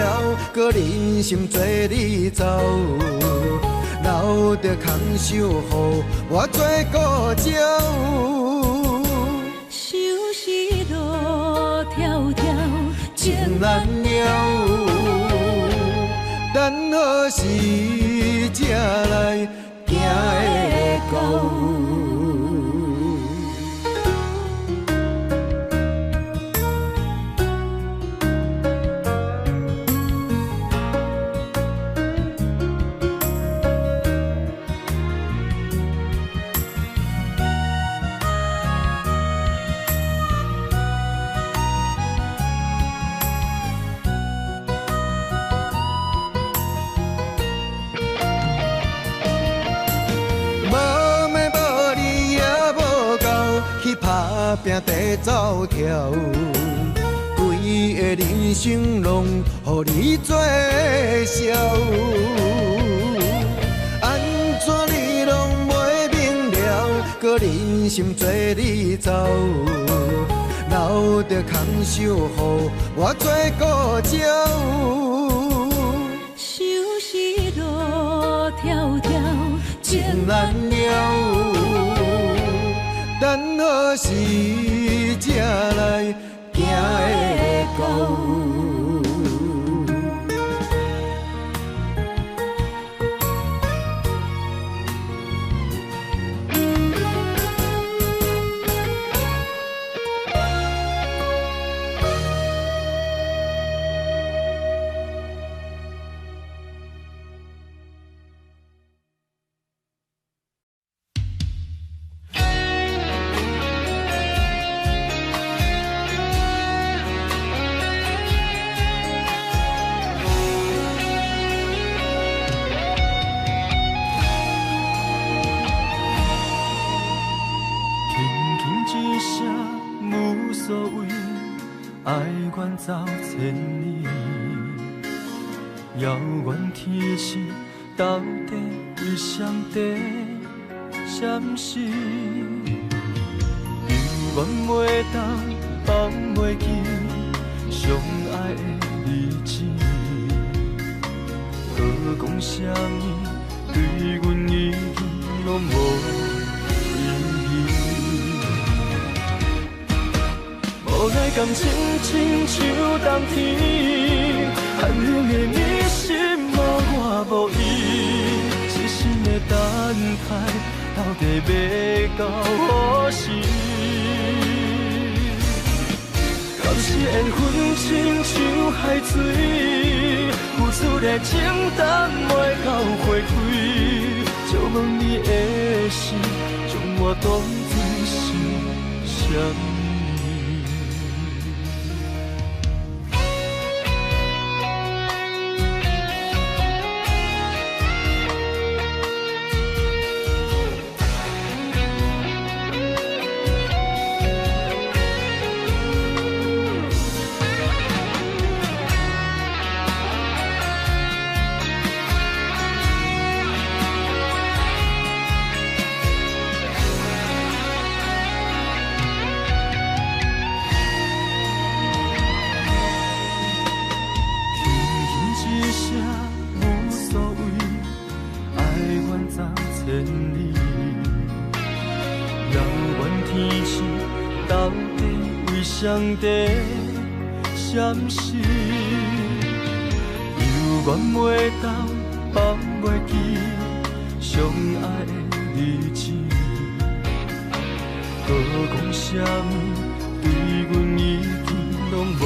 Speaker 5: 搁忍心做你走，留着空手予我做顾鸟。
Speaker 1: 想是路迢迢，
Speaker 5: 情难了。等何时才来行会到？打拼地走跳，规个人生拢予你做笑。安怎你拢袂明了，搁忍心做你走，留着空手予我做顾鸟。
Speaker 1: 想是路迢迢，
Speaker 5: 情难了。等何时才来行会到？
Speaker 3: 走千里，遥远天星到底为上帝闪烁？留恋袂当放袂记相爱的日子，何讲啥物对阮意义拢无意义。无奈感情亲像冬天，寒冷的你心无我无伊，痴心的等待到底要到何时？敢是缘分亲像海水，付出的情淡袂到花开，借问你的心，将我当作是啥物？上帝闪失，犹原袂当放袂记相爱的日子，搁讲啥物对阮已经拢无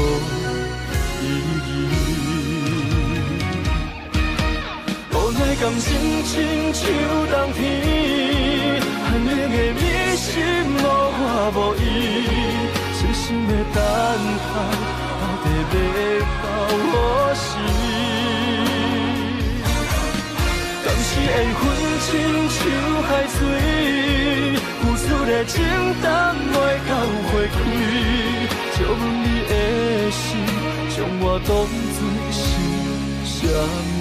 Speaker 3: 意义。无奈感情亲像冬天，寒冷的你心无我无依，痴心的等待，到底要到何时？敢是缘分亲像海水，付出的情淡袂到花开，借阮你的心，将我当作是啥物？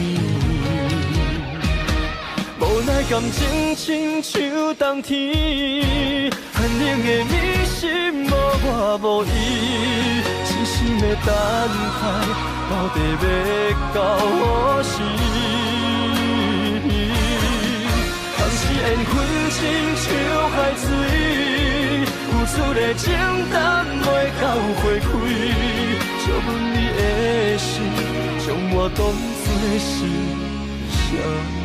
Speaker 3: 无奈感情亲像冬天，寒冷的你心无我无依，痴心的等待，到底要到何时？若是缘分亲像海水，付出的情淡袂到花开，借阮你的心，将我当作是啥物？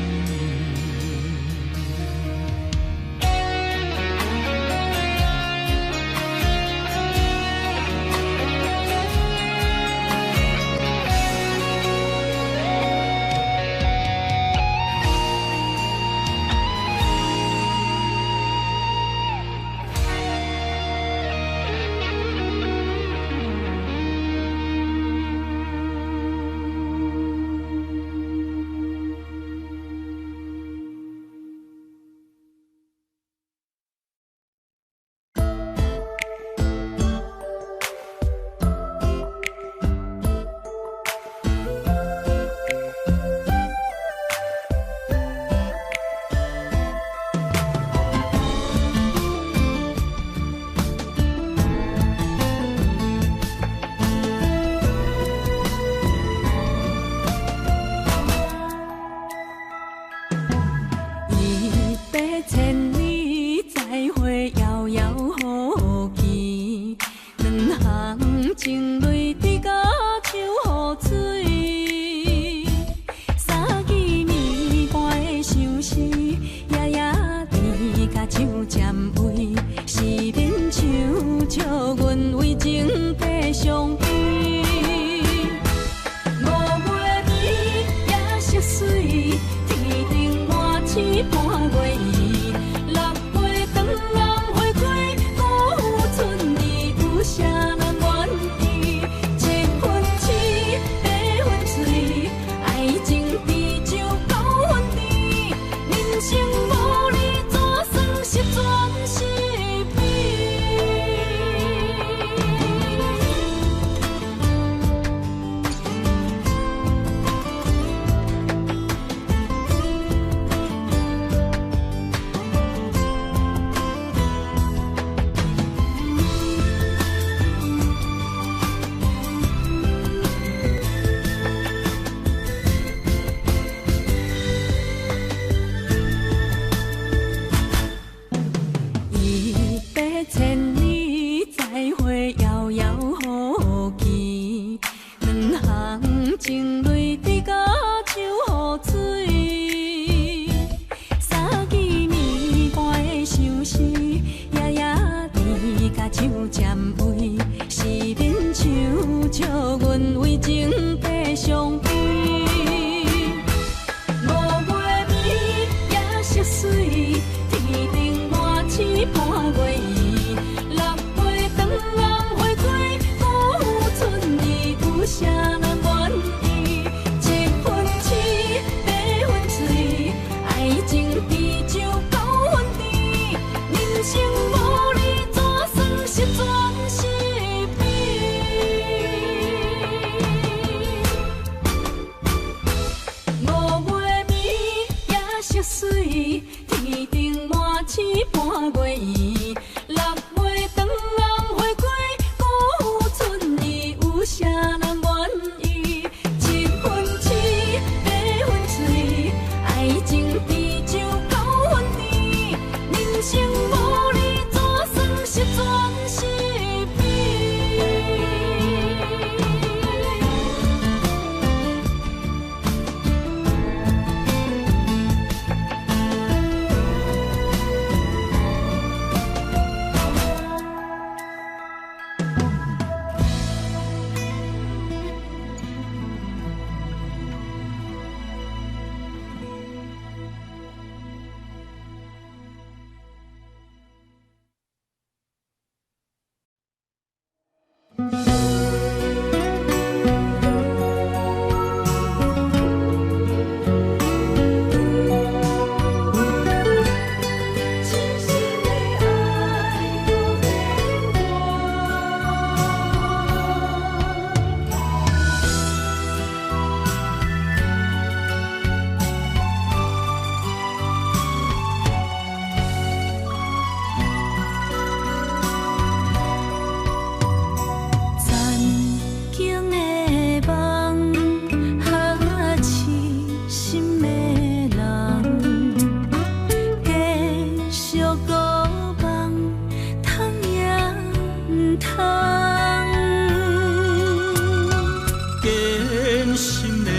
Speaker 2: 坚心的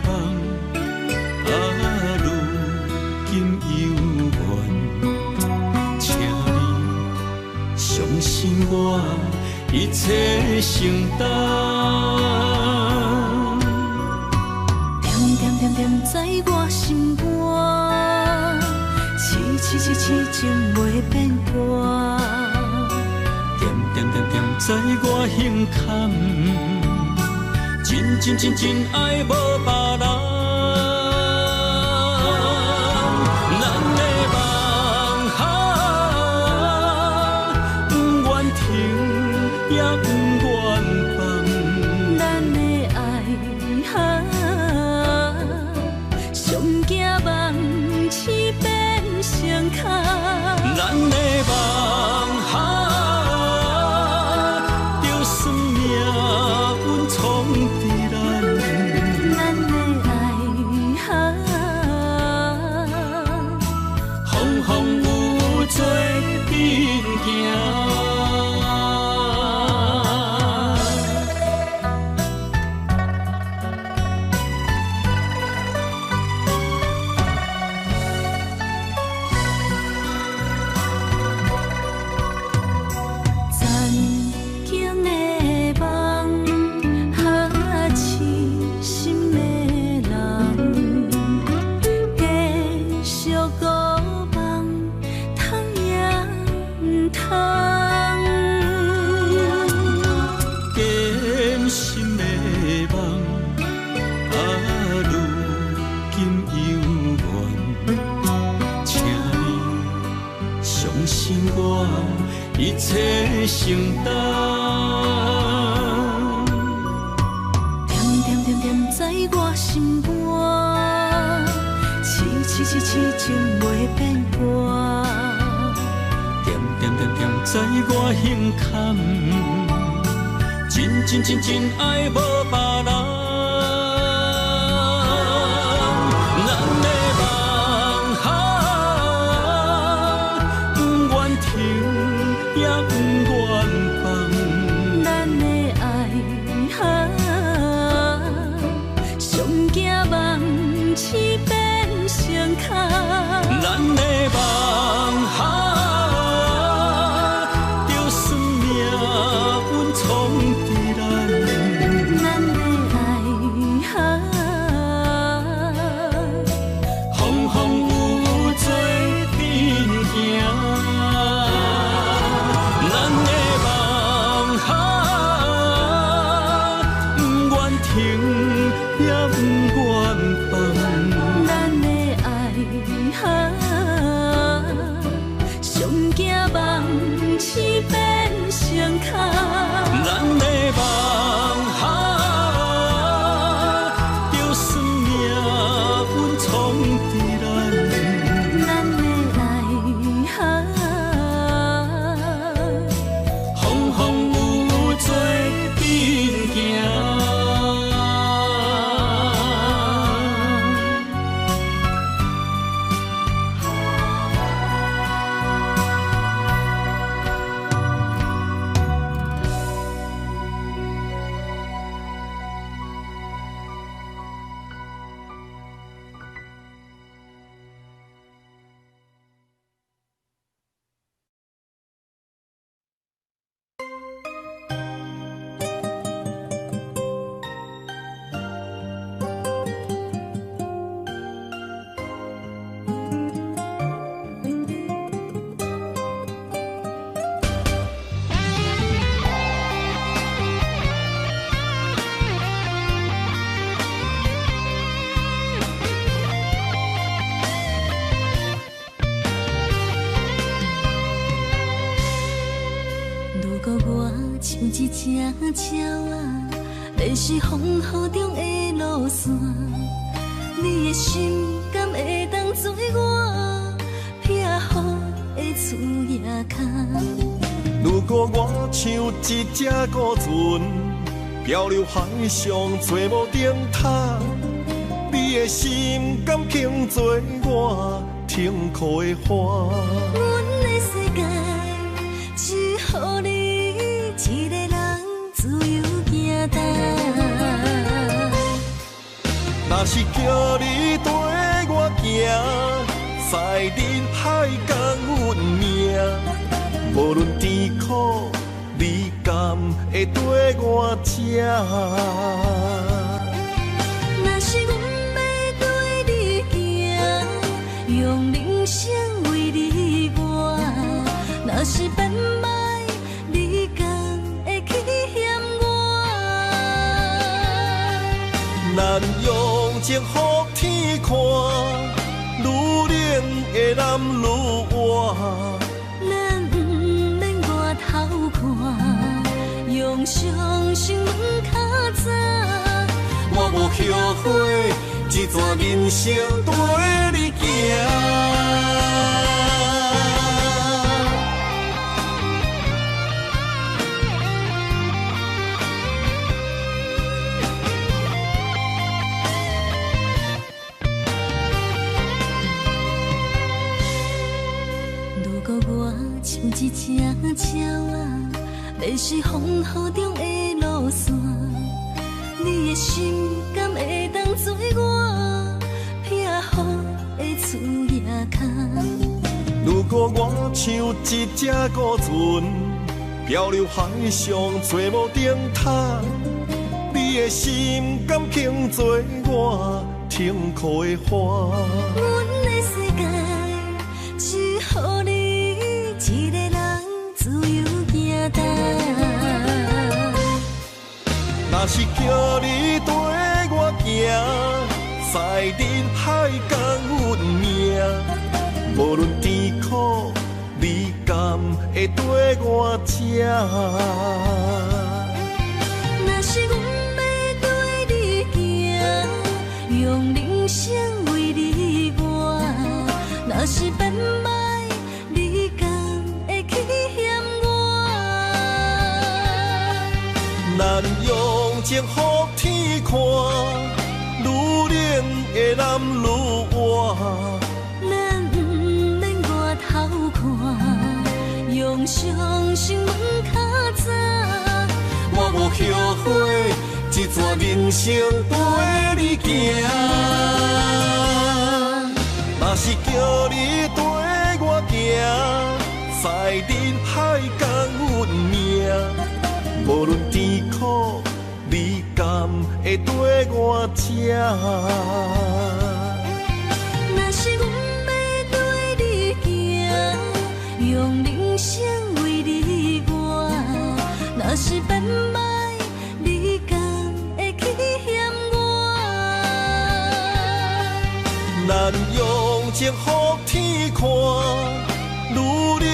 Speaker 2: 梦，如今犹原，请你相信我，一切承担。
Speaker 1: 点点在我心肝，痴情袂变卦。点在我胸坎，真爱无别人。咱的梦不愿停，也不愿放。咱的爱上惊梦痴变成空。咱的梦就算命运闯伫咱，咱的爱风雨做阵行。一切承担，点在我心肝，痴情袂变卦。点在我胸坎，真爱无别人。也不愿放，咱的爱上惊梦痴变成空。咱的梦就算命运闯伫咱，咱的爱风雨做阵行。也不愿放，咱的爱上惊梦痴变成空。咱的梦就算命运闯伫咱，咱的爱风雨做阵行。像一只鸟仔，迷失风雨中的路线。你的心敢会当做我避雨的厝野空？
Speaker 3: 如果我像一只孤船，漂流海上做无定塔，你的心敢肯做我停靠的花？
Speaker 1: 阮的世界只予你一个人自由行动。
Speaker 6: 若是叫你跟我行，在人海共运命，无论甜苦，你甘会跟我吃？
Speaker 4: 若是阮要对你行，用人生为你活，若是变歹，你甘会去嫌我？
Speaker 6: 咱用情予天看，愈练会男愈活。
Speaker 4: 咱不免外头看，用伤心问较早。
Speaker 6: 我无后悔，一段人生跟你行。
Speaker 4: 如果我像一只鸟仔，迷失风雨中的路线，你的心敢会当做我撇雨的厝夜空？
Speaker 6: 如果我像一只孤船，漂流海上找无顶塔，你的心敢肯做我痛苦的花？
Speaker 4: 阮的世界只予你一个人自由行动。
Speaker 6: 若是叫你跟我行，在人海共运命，无论甜苦，你甘会跟我吃？
Speaker 4: 若是阮要对你行，用人生为你活，若是变歹，你甘会去嫌我？
Speaker 6: 咱用情予天看，愈练会男愈活。
Speaker 4: 咱不免外头看，用伤心问较早。
Speaker 6: 我无后悔，一段人生跟你行。若是叫你跟我行，在人海共运命，无论甜苦，你甘会跟我吃？
Speaker 4: 若是阮要对你行，用人生为你活，若是变歹，你甘会去嫌我？
Speaker 6: 咱用情予天看，愈练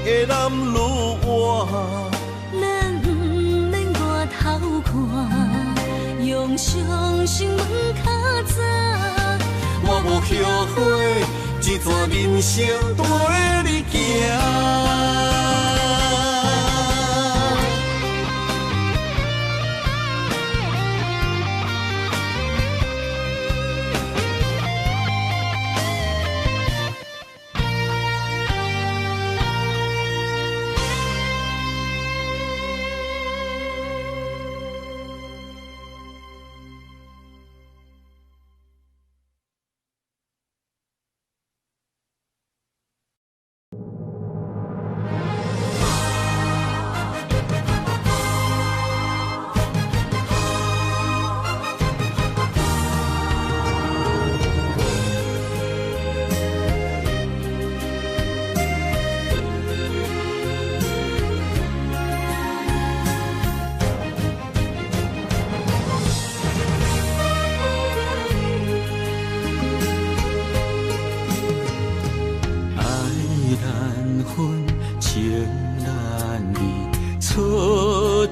Speaker 6: 会男愈活。
Speaker 4: 咱不免外头看，用伤心问较早。
Speaker 6: 我无后悔，一段人生跟你行。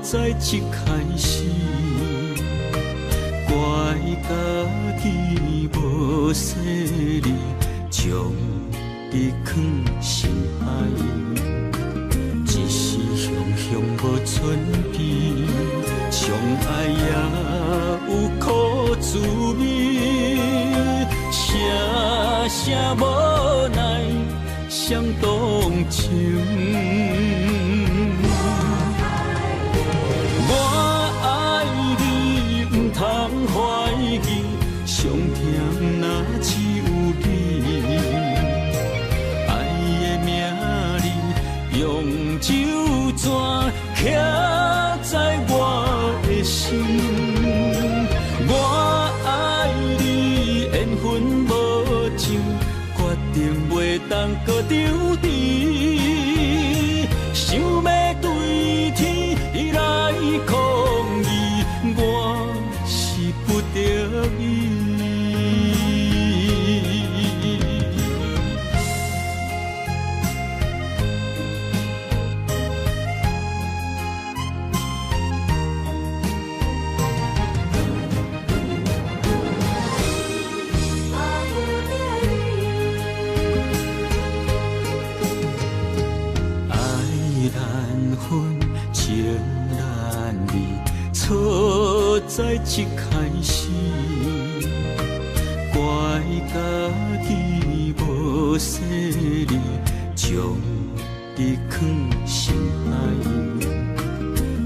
Speaker 3: 在一开始，怪家己无细腻，将你放心海，一时雄雄无chuẩn备，相爱也有苦滋味，声声无奈伤动情。上
Speaker 6: 在我的心。我爱你，缘分无尽，决定袂当搁丢低。想要对天来抗议，我是不得已。错在一开始，怪家己无细腻，将你放心海。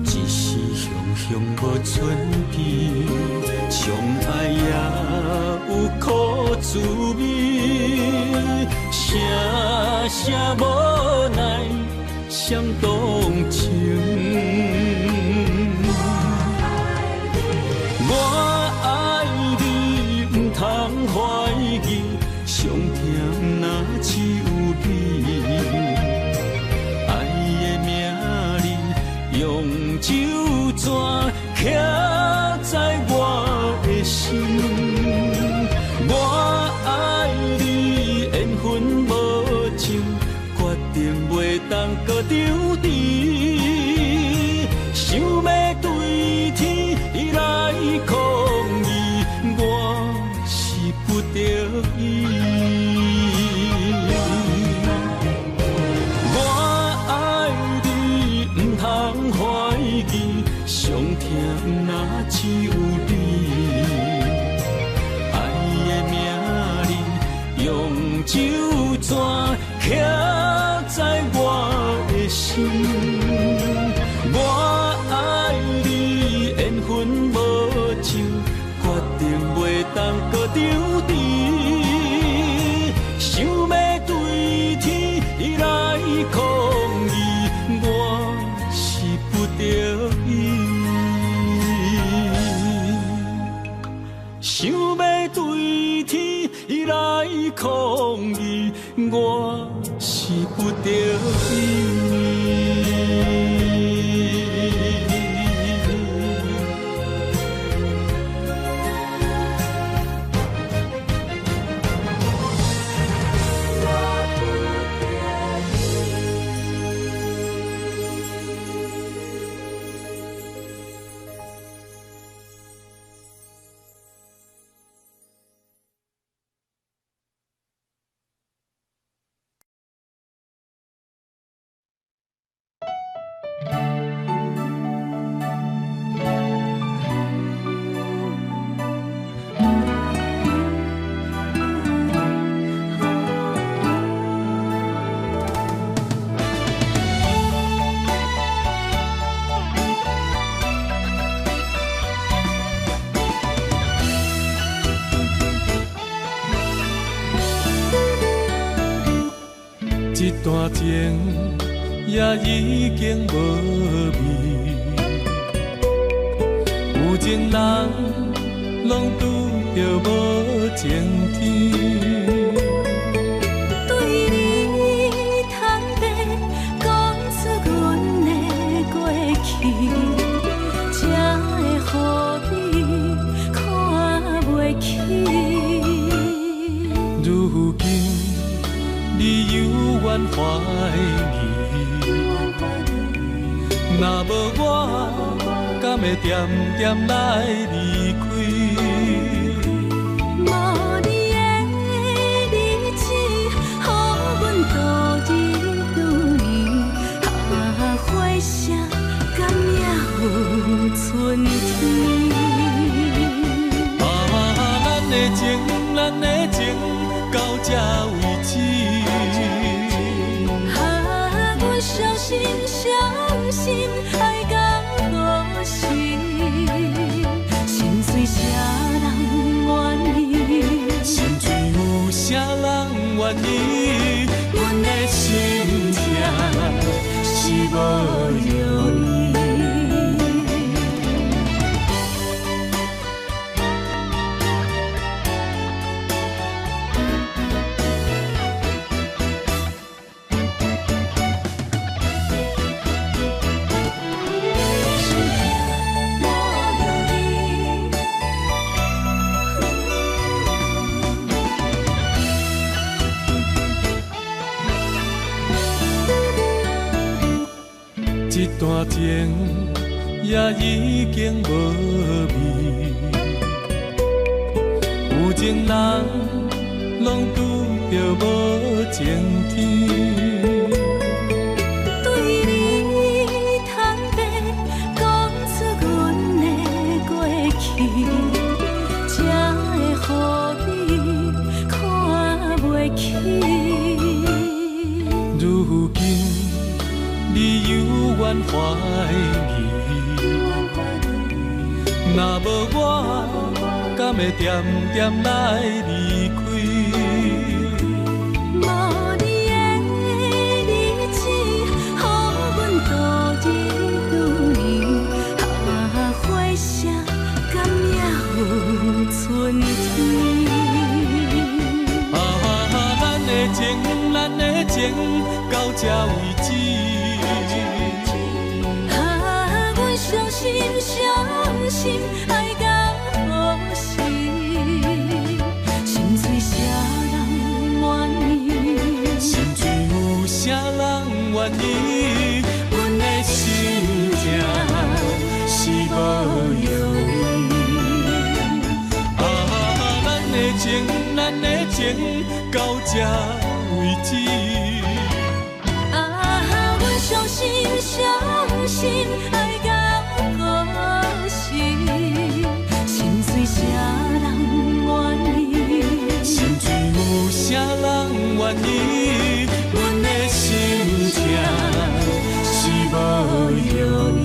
Speaker 6: 一时雄雄无准备，相爱也有苦滋味，声声无奈伤动情。我爱你，不通怀疑，上甜若只有你。爱的名字用酒泉刻在我的心。我爱你，缘分无尽，决定袂当搁丢低。想要对天来抗议，我是不得已。我爱你，不通怀疑，上甜若只有你。爱的名字用酒泉刻在我的心。我爱你，缘分无尽，决定袂当搁丢低。想要对天来抗议，我是不得已。想要对天来抗议，我是不得已。
Speaker 3: 一段情也已经无味，有情人拢拄着无情天。
Speaker 1: 对你坦白讲出阮的过去，才会予你看袂起。
Speaker 3: 如今你犹原怀疑，若无我，敢会点点来离开？
Speaker 1: 无你的日子，予阮度日如年，花谢敢也有春天。
Speaker 3: 咱的情，咱的情，到这为止。
Speaker 1: 阮相信，相信爱到何时？心碎啥人愿意？
Speaker 3: 心碎有啥人愿意？阮的心痛是无容易。一段情也已经无味，有情人拢拄着无情天。
Speaker 1: 对你坦白讲出阮的过去，才会予你看袂起。
Speaker 3: 如今你犹原怀疑，若无我，敢会点点来离开？
Speaker 1: 无你的日子，予阮度日如年，花谢敢也有春天。
Speaker 3: 咱的情，咱的情到这为止。
Speaker 1: 阮相信，相信爱到何时？心碎啥人愿意？
Speaker 3: 心碎有啥人愿意？阮的心情是无容易。咱的情，咱的情到这为止。
Speaker 1: 阮相信，相信爱到何时？心碎啥人愿意？
Speaker 3: 心碎有啥人愿意？阮的心情是无容易。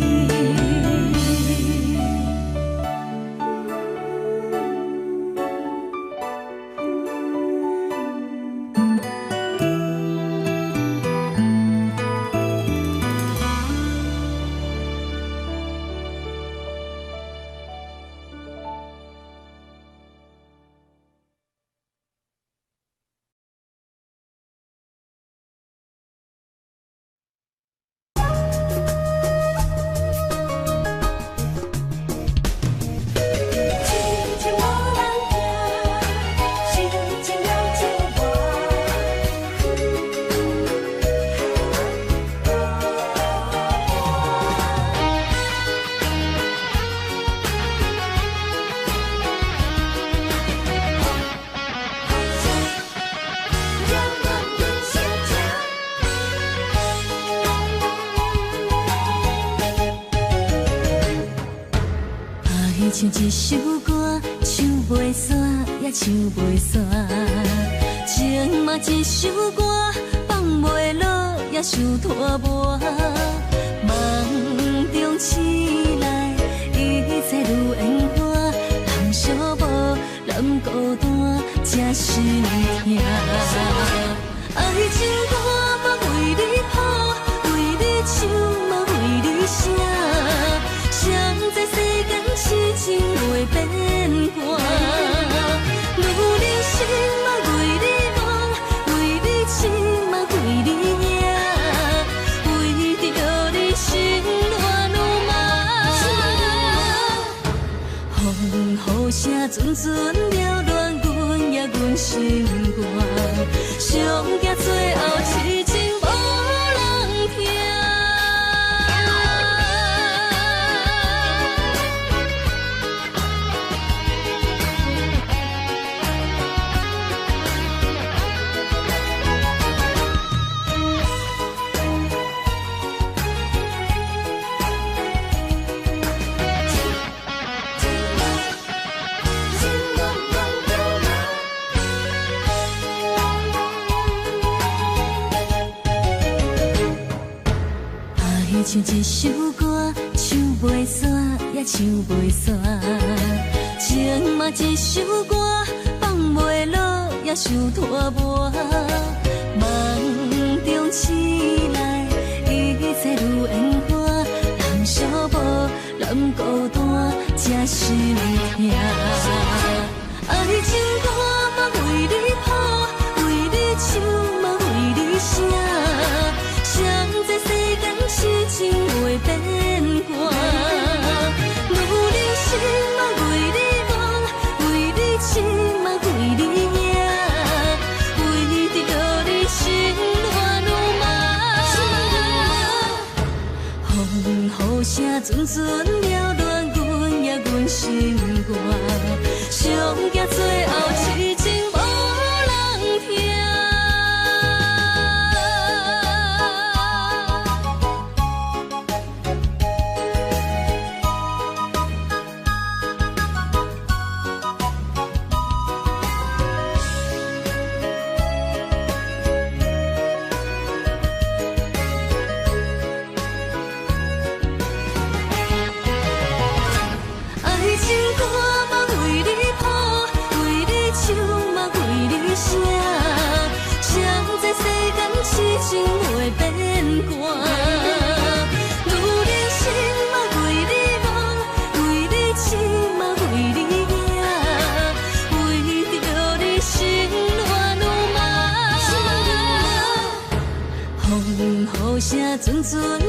Speaker 1: 唱一首歌，唱袂煞也唱袂煞，情嘛一首歌，放袂落也想拖磨。梦中醒来，一切如烟花，人寂寞，人孤单，才心痛。爱情歌嘛为你谱，为你唱嘛为你写，谁知世间痴情袂变卦，愈人心嘛为你梦，为你情嘛为你影，为着你心乱如麻。风雨声阵阵缭乱阮也阮心肝，上惊最后痴情无人听。唱一首歌，唱袂煞也唱袂煞，情嘛一首歌，放袂落也想拖磨。梦中醒来，一切如烟花，人寂寞，人孤单，才心痛。爱情歌嘛为你谱，为你唱嘛为你写，谁知世间痴情袂变卦，愈人心嘛为你梦，为你情嘛为你影，为着你心乱如麻。风
Speaker 4: 拢行最后痴情无人听。情袂变寒，愈人生嘛为你忙，为你痴嘛为你惊，为着你心乱如麻。风雨声阵阵。